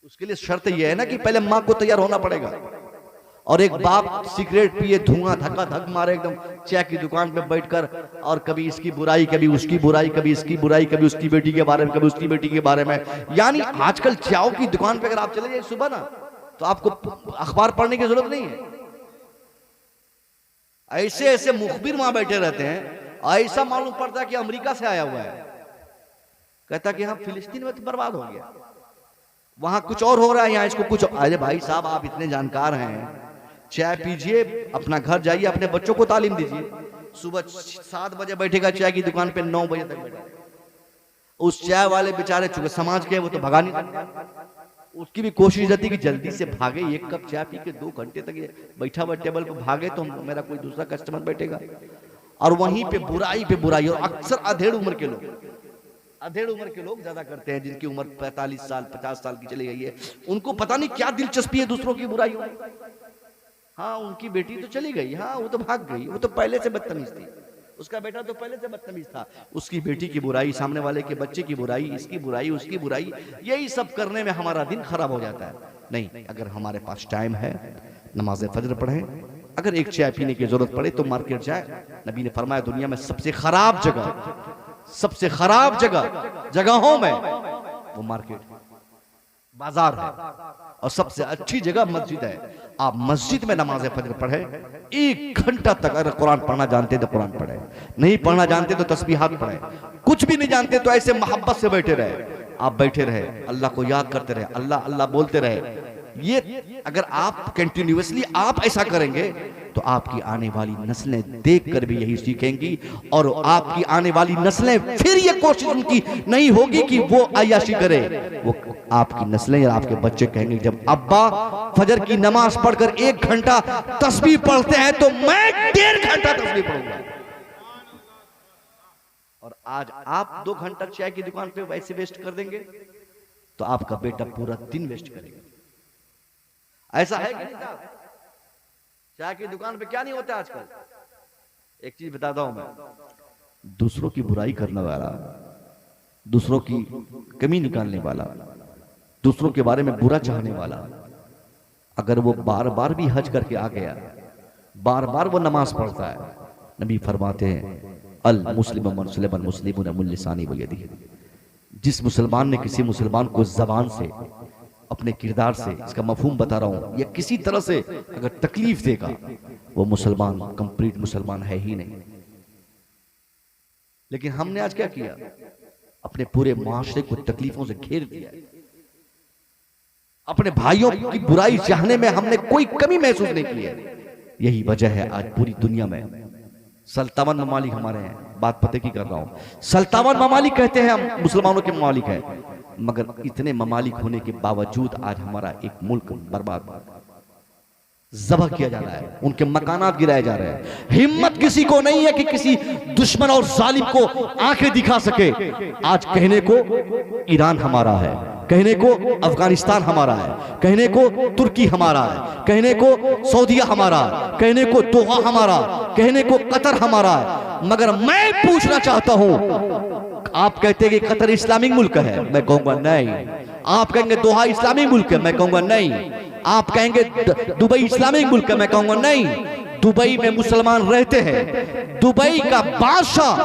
उसके लिए शर्त यह है ना कि पहले मां को तैयार होना पड़ेगा। और एक बाप सिगरेट पिए, धुआं धक्का धक मारे एकदम चाय की दुकान पे बैठकर, और कभी इसकी बुराई, कभी उसकी बुराई, कभी इसकी बुराई, कभी उसकी बेटी के बारे में, कभी उसकी बेटी के बारे में। यानी आजकल चाय की दुकान पे अगर आप चले जाए सुबह ना, तो आपको अखबार पढ़ने की जरूरत नहीं है। ऐसे ऐसे मुखबिर वहां बैठे रहते हैं, ऐसा मालूम पड़ता है कि अमेरिका से आया हुआ है। कहता कि हाँ फिलिस्तीन में तो बर्बाद हो गया, वहां कुछ और हो रहा है, यहाँ इसको कुछ। अरे भाई साहब, आप इतने जानकार हैं, चाय पीजिए, अपना घर जाइए, अपने बच्चों को तालीम दीजिए। सुबह 7 बजे बैठेगा चाय की दुकान पे, 9 बजे तक बैठेगा। उस चाय वाले बेचारे चूंकि समाज के वो तो भगा नहीं सकते, उसकी भी कोशिश रहती कि जल्दी से भागे, 1 कप चाय पी के 2 घंटे तक बैठा हुआ टेबल पर भागे तो मेरा कोई दूसरा कस्टमर बैठेगा। और वहीं पे बुराई, और अक्सर अधेड़ उम्र के लोग ज्यादा करते हैं, जिनकी उम्र 45 साल 50 साल की चली गई है। उनको पता नहीं क्या दिलचस्पी है दूसरों की बुराई में। हाँ उनकी बेटी तो चली गई, हाँ वो तो भाग गई, वो तो पहले से बदतमीज थी, उसका बेटा तो पहले से बदतमीज था। उसकी बेटी की बुराई, सामने वाले के बच्चे की बुराई, इसकी बुराई, उसकी बुराई, यही सब करने में हमारा दिन खराब हो जाता है। नहीं, अगर हमारे पास टाइम है, नमाज फजर पढ़े, अगर एक चाय पीने की जरूरत पड़े तो मार्केट जाए। नबी ने फरमाया दुनिया में सबसे खराब जगहों में वो मार्केट, बाजार है, और सबसे अच्छी जगह मस्जिद है। आप मस्जिद में नमाज फजर पढ़े, 1 घंटा तक। अगर कुरान पढ़ना जानते तो कुरान पढ़े, नहीं पढ़ना जानते तो तस्बीहात पढ़े, कुछ भी नहीं जानते तो ऐसे मोहब्बत से बैठे रहे। आप बैठे रहे, अल्लाह को याद करते रहे, अल्लाह अल्लाह बोलते रहे। ये अगर आप कंटिन्यूअसली आप ऐसा करेंगे तो आपकी आने वाली नस्लें देखकर भी यही सीखेंगी, और आपकी आने वाली नस्लें फिर ये कोशिश उनकी नहीं होगी कि वो अय्याशी करे। वो आपकी नस्लें या आपके बच्चे कहेंगे जब अब्बा फजर की नमाज पढ़कर 1 घंटा तस्बीह पढ़ते हैं तो मैं 1.5 घंटा तस्बीह पढ़ूंगा। और आज आप 2 घंटा चाय की दुकान पे वैसे वेस्ट कर देंगे तो आपका बेटा पूरा दिन वेस्ट करेगा। ऐसा है कि नहीं साहब? चाय की दुकान पे क्या नहीं होता आजकल। एक चीज बताता हूं मैं, दूसरों की बुराई करने वाला, दूसरों की कमी निकालने वाला, दूसरों के बारे में बुरा चाहने वाला, अगर वो बार बार भी हज करके आ गया, बार बार वो नमाज पढ़ता है, नबी फरमाते हैं अल मुस्लिम मन सलम अल मुस्लिमून मिन लिसानी व यदिही, जिस मुसलमान ने किसी मुसलमान को जबान से, अपने किरदार से, इसका मफहूम बता रहा हूं, या किसी तरह से अगर तकलीफ देगा, वो मुसलमान कंप्लीट मुसलमान है ही नहीं। लेकिन हमने आज क्या किया, अपने पूरे माशरे को तकलीफों से घेर दिया। अपने भाइयों की बुराई चाहने में हमने कोई कमी महसूस नहीं की है। यही वजह है आज पूरी दुनिया में 57 ममालिक हमारे हैं, बात पते की कर रहा हूं। 57 ममालिक कहते हैं हम मुसलमानों के ममालिक हैं, मगर इतने ममालिक होने के बावजूद आज हमारा एक मुल्क बर्बाद, ज़बह किया जा रहा है, उनके मकानात गिराए जा रहे हैं। हिम्मत किसी को नहीं है कि किसी दुश्मन और जालिम को आंखें दिखा सके। आज कहने को ईरान हमारा है, कहने को अफगानिस्तान हमारा है, कहने को तुर्की हमारा है, कहने को सऊदीया हमारा है, कहने को दोहा हमारा, कहने को कतर हमारा है। मगर मैं पूछना चाहता हूं, आप कहते हैं कि कतर इस्लामिक मुल्क है, मैं कहूंगा नहीं। आप कहेंगे दोहा इस्लामिक मुल्क है, मैं कहूंगा नहीं। आप कहेंगे दुबई इस्लामिक मुल्क है, मैं कहूंगा नहीं, दुबई में मुसलमान रहते हैं। दुबई का बादशाह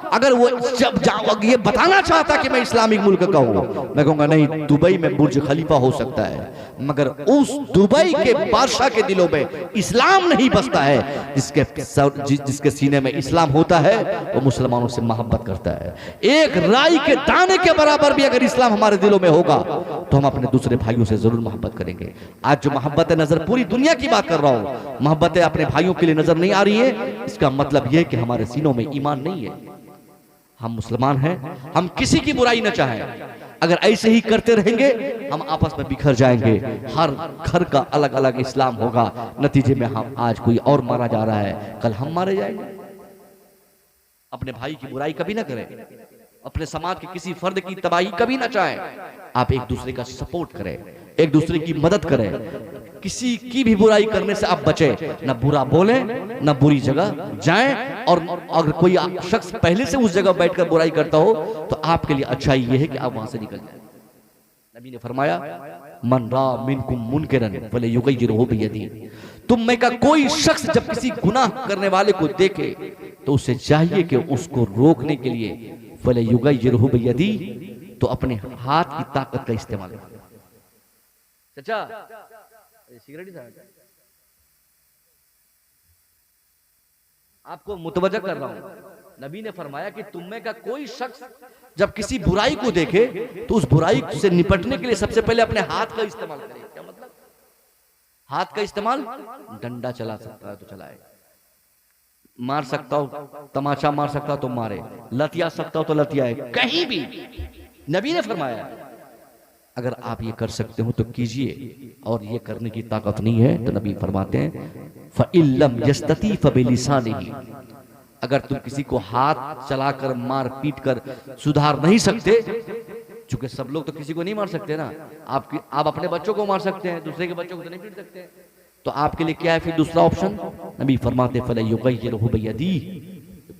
अगर वो जब ये बताना चाहता कि मैं इस्लामिक मुल्क का हूं, मैं कहूंगा नहीं, दुबई में बुर्ज खलीफा हो सकता है, मगर उस दुबई के बादशाह के दिलों में इस्लाम नहीं बसता है। जिसके सीने में इस्लाम होता है वो मुसलमानों से मोहब्बत करता है। एक राई के दाने के बराबर भी अगर इस्लाम हमारे दिलों में होगा तो हम अपने दूसरे भाइयों से जरूर मोहब्बत करेंगे। आज जो मोहब्बत नजर पूरी दुनिया की बात कर रहा हूं, मोहब्बतें अपने भाइयों के लिए नजर नहीं आ रही है, इसका मतलब यह कि हमारे सीनों में ईमान नहीं है। हम मुसलमान हैं, हम किसी की बुराई न चाहें। अगर ऐसे ही करते रहेंगे हम आपस में बिखर जाएंगे, हर घर का अलग अलग इस्लाम होगा, नतीजे में हम आज कोई और मारा जा रहा है, कल हम मारे जाएंगे। अपने भाई की बुराई कभी ना करें, अपने समाज के किसी फर्द की तबाही कभी ना चाहें। आप एक दूसरे का सपोर्ट करें, एक दूसरे की मदद करें, किसी की भी बुराई करने से आप बचें, ना बुरा बोलें, ना बुरी जगह जाएं। और अगर कोई शख्स पहले से उस जगह बैठकर बुराई करता हो तो आपके लिए अच्छाई यह है कि आप वहां से निकल जाएं। नबी ने फरमाया, मन रा मिनकुम मुनकरन फलयुगय्यिरहु बियदिही। तुम में का कोई शख्स जब किसी गुनाह करने वाले को देखे तो उसे चाहिए कि उसको रोकने के लिए फलयुगय्यिरहु बियदिही, तो अपने हाथ की ताकत का इस्तेमाल करें। चाचा सिगरेट ही आपको मुतवज्जा कर रहा हूं। नबी ने फरमाया कि तुम में का कोई शख्स जब किसी बुराई को देखे तो उस बुराई से निपटने के लिए सबसे पहले अपने हाथ का इस्तेमाल करे। क्या मतलब? हाथ का इस्तेमाल, डंडा चला सकता है तो चलाए, मार सकता हो, तमाचा मार सकता हो तो मारे, लतिया सकता हो तो लतियाए, कहीं भी। नबी ने फरमाया अगर आप ये कर सकते हो तो कीजिए, और ये करने की ताकत नहीं है तो नबी फरमाते हैं फ़इल्लम यस्तती फ़बिलिसानिही। अगर तुम किसी को हाथ चलाकर मार पीट कर सुधार नहीं सकते, चूंकि सब लोग तो किसी को नहीं मार सकते ना, आप अपने बच्चों को मार सकते हैं, दूसरे के बच्चों को तो नहीं पीट सकते, तो आपके लिए क्या है फिर दूसरा ऑप्शन? नबी फरमाते फ़लयुगय्यिरहु बियदिही,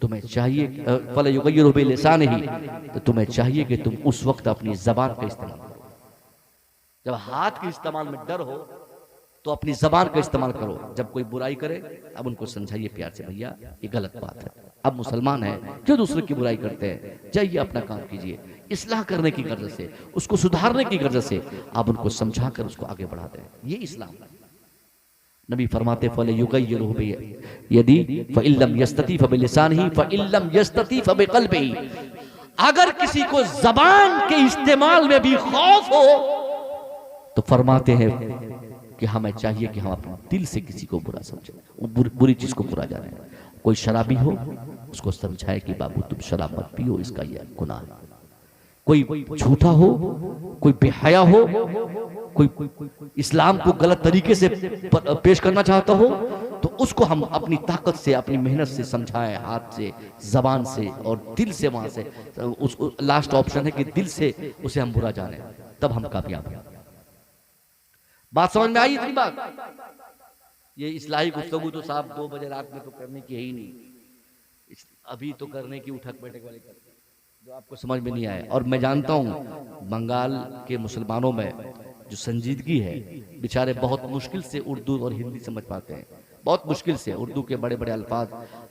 तुम्हें चाहिए फ़लयुगय्यिरहु बिलिसानिही, तो तुम्हें चाहिए कि तुम उस वक्त अपनी जबान का इस्तेमाल करो। जब हाथ के इस्तेमाल में डर हो तो अपनी जबान का इस्तेमाल करो। जब कोई बुराई करे अब उनको समझाइए प्यार से, भैया ये गलत बात है, अब मुसलमान है, क्यों दूसरे की बुराई करते हैं, जाइए अपना काम कीजिए। इस्लाह करने की गर्ज से, उसको सुधारने की गर्ज से आप उनको समझाकर उसको आगे बढ़ाते हैं, ये इस्लाम है। नबी फरमाते फ़लयुगय्यिरहु बियदिही फ़इल्लम यस्तती फ़बिलिसानिही फ़इल्लम यस्तती फ़बिक़ल्बिही। अगर किसी को जबान के इस्तेमाल में भी खौफ हो तो फरमाते हैं कि हमें चाहिए कि हम अपने दिल से किसी को बुरा समझें, बुरी चीज को बुरा जाने। कोई शराबी हो उसको समझाए कि बाबू तुम शराब मत पियो, इसका यह गुनाह है। कोई झूठा हो, कोई बेहया हो, कोई इस्लाम को गलत तरीके से पेश करना चाहता हो, तो उसको हम अपनी ताकत से, अपनी मेहनत से समझाएं, हाथ से, जबान से और दिल से। वहां से उसको लास्ट ऑप्शन है कि दिल से उसे हम बुरा जाने, तब हम कामयाब हैं। बात समझ में आई? इतनी बात, ये इस्लाही गुफ्तगू तो साहब 2 बजे रात में तो करने की है ही नहीं, अभी तो करने की उठक बैठक वाली जो आपको समझ में नहीं आए। और मैं जानता हूँ बंगाल के मुसलमानों में जो संजीदगी है, बेचारे बहुत मुश्किल से उर्दू और हिंदी समझ पाते हैं, बहुत मुश्किल से। उर्दू के बड़े बड़े अल्फाज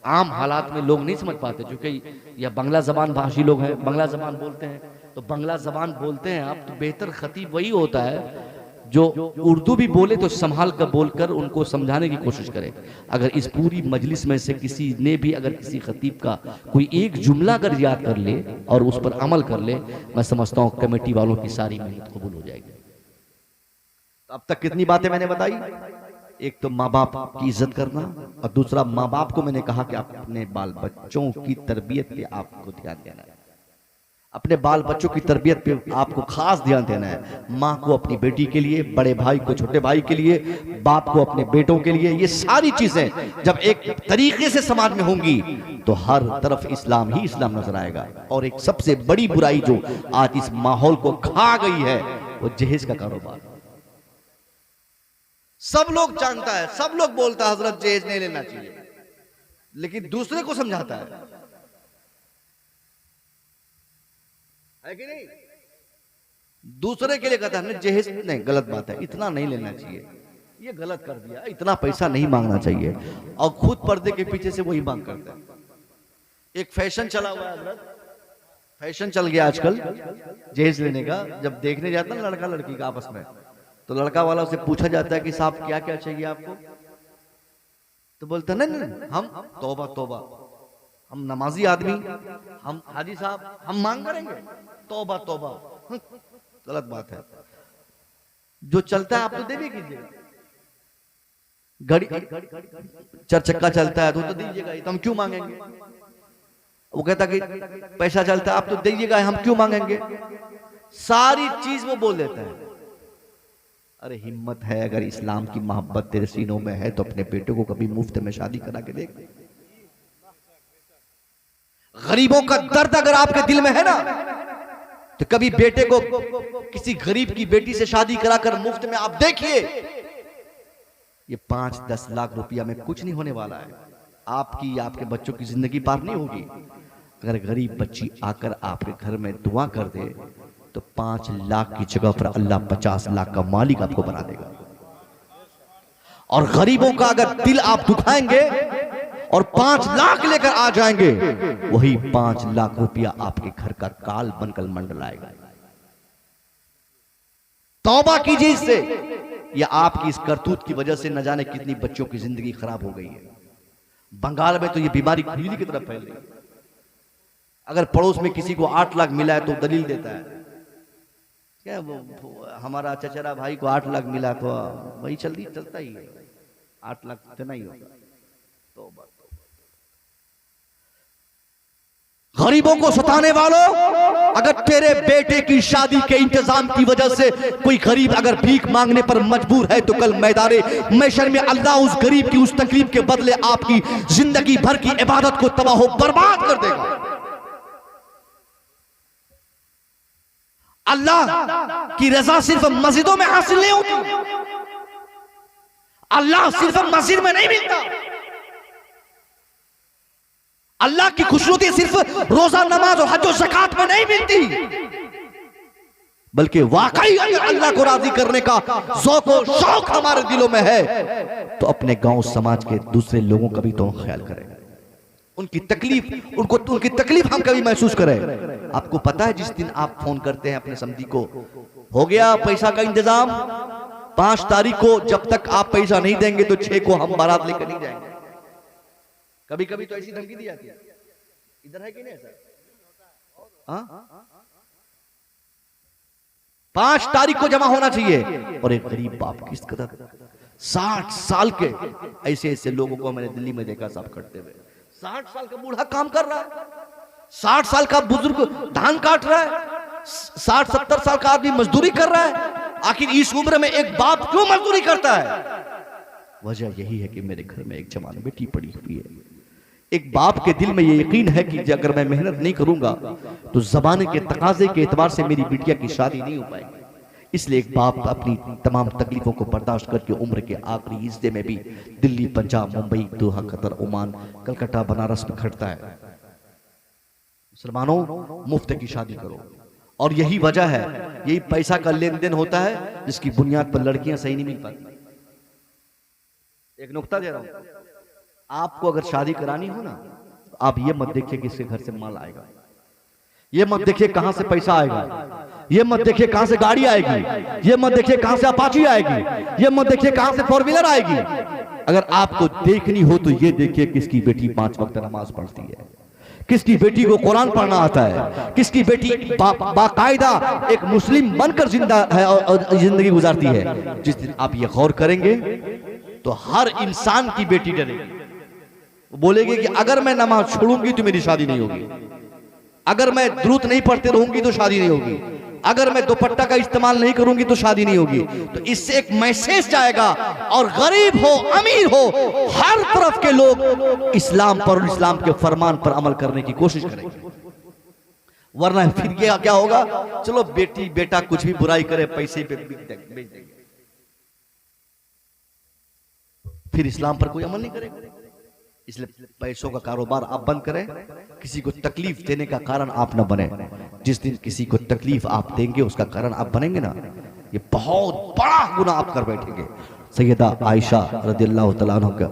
आम हालात में लोग नहीं समझ पाते, क्योंकि यह बांग्ला जबान भाषी लोग हैं, बांग्ला जबान बोलते हैं, तो बांग्ला जबान बोलते हैं आप, तो बेहतर खतीब वही होता है जो उर्दू भी बोले तो संभाल कर बोलकर उनको समझाने की कोशिश करे। अगर इस पूरी मजलिस में से किसी ने भी अगर किसी खतीब का कोई एक जुमला अगर याद कर ले और उस पर अमल कर ले, मैं समझता हूँ कमेटी वालों की सारी मेहनत कबूल हो जाएगी। अब तक कितनी बातें मैंने बताई? एक तो माँ बाप की इज्जत करना, और दूसरा माँ बाप को मैंने कहा कि अपने बाल बच्चों की तरबियत पे आपको ध्यान देना है, अपने बाल बच्चों की तरबियत पे आपको खास ध्यान देना है। माँ को अपनी बेटी के लिए, बड़े भाई को छोटे भाई के लिए, बाप को अपने बेटों के लिए, ये सारी चीजें जब एक तरीके से समाज में होंगी तो हर तरफ इस्लाम ही इस्लाम नजर आएगा। और एक सबसे बड़ी बुराई जो आज इस माहौल को खा गई है वो जहेज का कारोबार। सब लोग जानता है, सब लोग बोलता है हजरत जहेज नहीं लेना चाहिए, लेकिन दूसरे को समझाता है कि नहीं? दूसरे के लिए कहता है जहेज नहीं, गलत बात है, इतना नहीं लेना चाहिए, ये गलत कर दिया, इतना पैसा नहीं मांगना चाहिए, और खुद पर्दे के पीछे से वही मांग करता है। एक फैशन चला हुआ है, फैशन चल गया आजकल जहेज लेने का। जब देखने जाता है लड़का लड़की का आपस में, तो लड़का वाला उसे पूछा जाता है कि साहब क्या क्या चाहिए आपको, तो बोलता नहीं हम तौबा तौबा, हम नमाजी आदमी, हम हाजी साहब, हम मांग करेंगे, तौबा तौबा। गलत बात है। जो चलता है आप तो दे भी कीजिएगा, गाड़ी चार चक्का चलता है तो दीजिएगा, तो हम क्यों मांगेंगे। वो कहता कि पैसा चलता है आप तो दीजिएगा, हम क्यों मांगेंगे। सारी चीज वो बोल देता है। अरे हिम्मत है, अगर इस्लाम की मोहब्बत तेरे सीनों में है तो अपने बेटे को कभी मुफ्त में शादी करा के देख। गरीबों का दर्द अगर आपके दिल में है ना, तो कभी बेटे को किसी गरीब की बेटी से शादी कराकर मुफ्त में आप देखिए। ये 5-10 लाख रुपया में कुछ नहीं होने वाला है। आपकी, आपके बच्चों की जिंदगी पार नहीं होगी। अगर गरीब बच्ची आकर आपके घर में दुआ कर दे तो 5 लाख की जगह पर अल्लाह 50 लाख का मालिक आपको बना देगा। और गरीबों का अगर दिल आप दुखाएंगे और 5 लाख लेकर आ जाएंगे, वही 5 लाख रुपया आपके घर का काल बनकर मंडलाएगा। तौबा कीजिए इससे, या आपकी इस करतूत की वजह से न जाने कितनी बच्चों की जिंदगी खराब हो गई है। बंगाल में तो ये बीमारी खुजली की तरफ फैल रही है। अगर पड़ोस में किसी को 8 लाख मिला है तो दलील देता है, क्या वो हमारा चचेरा भाई को 8 लाख मिला तो वही चलता ही है, 8 लाख इतना ही होगा। तो गरीबों को सताने वालों, अगर तेरे बेटे की शादी के इंतजाम की वजह से कोई गरीब अगर भीख मांगने पर मजबूर है, तो कल मैदाने महशर में अल्लाह उस गरीब की उस तकलीफ के बदले आपकी जिंदगी भर की इबादत को तबाह बर्बाद कर देगा। अल्लाह की रजा सिर्फ मस्जिदों में हासिल नहीं होती, अल्लाह सिर्फ मस्जिद में नहीं मिलता। अल्लाह की खुशनुदी सिर्फ रोजा नमाज और हज और ज़कात में नहीं मिलती, बल्कि वाकई अल्लाह को राजी करने का ज़ौक़ और शौक हमारे दिलों में है, तो अपने गांव समाज के दूसरे लोगों का भी तो ख्याल करें, उनकी तकलीफ हम कभी महसूस करें। आपको पता है जिस दिन आप फोन करते हैं अपने समधी को, हो गया पैसा का इंतजाम, 5 तारीख को जब तक आप पैसा नहीं देंगे तो 6 को हम बारात लेकर नहीं जाएंगे। कभी कभी तो ऐसी धमकी दी जाती है, इधर है कि नहीं ऐसा? 5 तारीख को जमा होना चाहिए। और एक गरीब बाप किस कदर 60 साल के ऐसे लोगों को मैंने दिल्ली में देखा साहब करते हुए। 60 साल का बूढ़ा काम कर रहा है, 60 साल का बुजुर्ग धान काट रहा है, 60-70 साल का आदमी मजदूरी कर रहा है। आखिर इस उम्र में एक बाप क्यों मजदूरी करता है? वजह यही है कि मेरे घर में एक जवान बेटी पड़ी हुई है। एक बाप के दिल में ये यकीन है कि अगर मैं मेहनत नहीं करूंगा तो ज़माने के तकाजे के एतबार से मेरी बिटिया की शादी नहीं हो पाएगी। इसलिए एक बाप अपनी तमाम तकलीफों को बर्दाश्त करके उम्र के आखिरी हिस्से में भी दिल्ली, पंजाब, मुंबई, दोहा, कतर, ओमान, कलकत्ता, बनारस में खटता है। मुसलमानों, मुफ्त की शादी करो। और यही वजह है, यही पैसा का लेन देन होता है जिसकी बुनियाद पर लड़कियां सही नहीं मिल पाती। एक नुक्ता दे रहा हूं, आपको अगर शादी करानी हो ना, तो आप ये मत देखिए कि इसके घर से माल आएगा, ये मत देखिए कहां से पैसा आएगा, ये मत देखिए कहां से गाड़ी आएगी, ये मत देखिए कहां से अपाची आएगी, ये मत देखिए कहां से 4 व्हीलर आएगी। अगर आपको देखनी हो तो ये देखिए किसकी बेटी 5 वक्त नमाज पढ़ती है, किसकी बेटी को कुरान पढ़ना आता है, किसकी बेटी बाकायदा एक मुस्लिम बनकर जिंदा है और जिंदगी गुजारती है। जिस दिन आप ये गौर करेंगे तो हर इंसान की बेटी डरेगी, वो बोलेगी कि अगर मैं नमाज छोड़ूंगी तो मेरी शादी नहीं होगी, अगर मैं दुरूद नहीं पढ़ते रहूंगी तो शादी नहीं होगी, अगर मैं दुपट्टा का इस्तेमाल नहीं करूंगी तो शादी नहीं होगी। तो इससे एक मैसेज जाएगा, और गरीब हो अमीर हो हर तरफ के लोग इस्लाम पर और इस्लाम के फरमान पर अमल करने की कोशिश करेंगे। वरना फिर क्या होगा, चलो बेटी बेटा कुछ भी बुराई करे पैसे पे बेच देंगे, फिर इस्लाम पर कोई अमल नहीं करेगा। इसलिए पैसों का कारोबार आप बंद करें, किसी को तकलीफ देने का कारण आप ना बने। जिस दिन किसी को तकलीफ आप देंगे उसका कारण आप बनेंगे ना, ये बहुत बड़ा गुनाह आप कर बैठेंगे। सैयदा आयशा रदियल्लाहु तआला अन्हा का,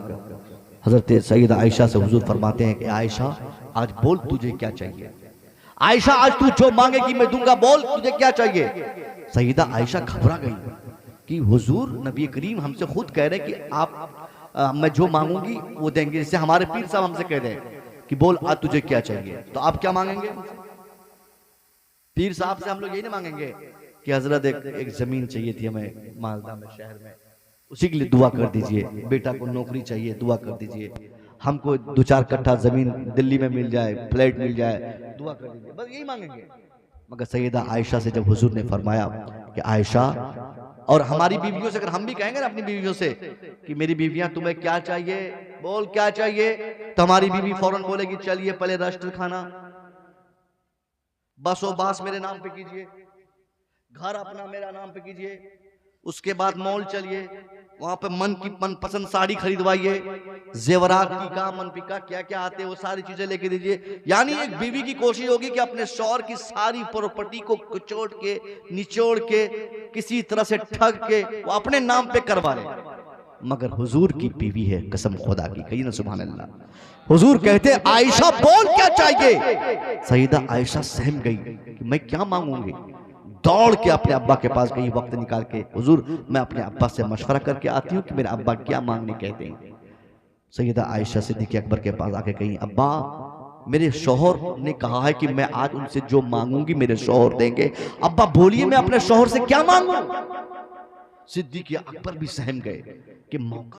हजरत सैयदा आयशा से हुजूर फरमाते हैं कि आयशा आज बोल तुझे क्या चाहिए, आयशा आज तू जो मांगेगी मैं दूंगा, बोल तुझे क्या चाहिए। सैयदा आयशा घबरा गई कि हुजूर नबी करीम हमसे खुद कह रहे कि आप मैं जो मांगूंगी वो देंगे। जैसे हमारे पीर साहब हमसे कह रहे हैं कि बोल आज तुझे क्या चाहिए, तो आप क्या मांगेंगे? पीर साहब से हम लोग यही नहीं मांगेंगे कि हजरत एक जमीन चाहिए थी हमें मालदा में शहर में, उसी के लिए दुआ कर दीजिए, बेटा को नौकरी चाहिए दुआ कर दीजिए, हमको 2-4 कट्ठा जमीन दिल्ली में मिल जाए, फ्लैट मिल जाए, दुआ कर दीजिए, बस यही मांगेंगे। मगर सैयदा आयशा से जब हुजूर ने फरमाया कि आयशा, और हमारी बीवियों से अगर हम भी कहेंगे ना अपनी बीवियों से कि मेरी बीवियां तुम्हें क्या चाहिए, बोल क्या चाहिए, तो हमारी बीवी फौरन बोलेगी चलिए पहले राष्ट्र खाना, बसो बास मेरे नाम पे कीजिए, घर अपना मेरा नाम पे कीजिए, उसके बाद मॉल चलिए, वहां पे मन की मनपसंद साड़ी खरीदवाइए, जेवरात की का मनपिका क्या क्या आते हैं वो सारी चीजें लेके दीजिए। यानी एक बीवी की कोशिश होगी कि अपने शौहर की सारी प्रॉपर्टी को कुचोड़ के निचोड़ के किसी तरह से ठग के वो अपने नाम पे करवा ले। मगर हुजूर की बीवी है, कसम खुदा की, कही ना सुभान अल्लाह। हुजूर कहते आयशा बोल क्या चाहिए। सईदा आयशा सहम गई कि मैं क्या मांगूंगी, दौड़ के अपने अब्बा के पास गई, वक्त निकाल के, हुजूर मैं अपने अब्बा से मशवरा करके आती हूँ कि मेरे अब्बा क्या मांगने कहते हैं। सैयदा आयशा सिद्दीक़ अकबर के पास आके कही अब्बा मेरे शौहर ने कहा है कि मैं आज उनसे जो मांगूंगी मेरे शौहर देंगे, अब्बा बोलिए मैं अपने शौहर से क्या मांगूं। सिद्दीक़ अकबर भी सहम गए कि मौका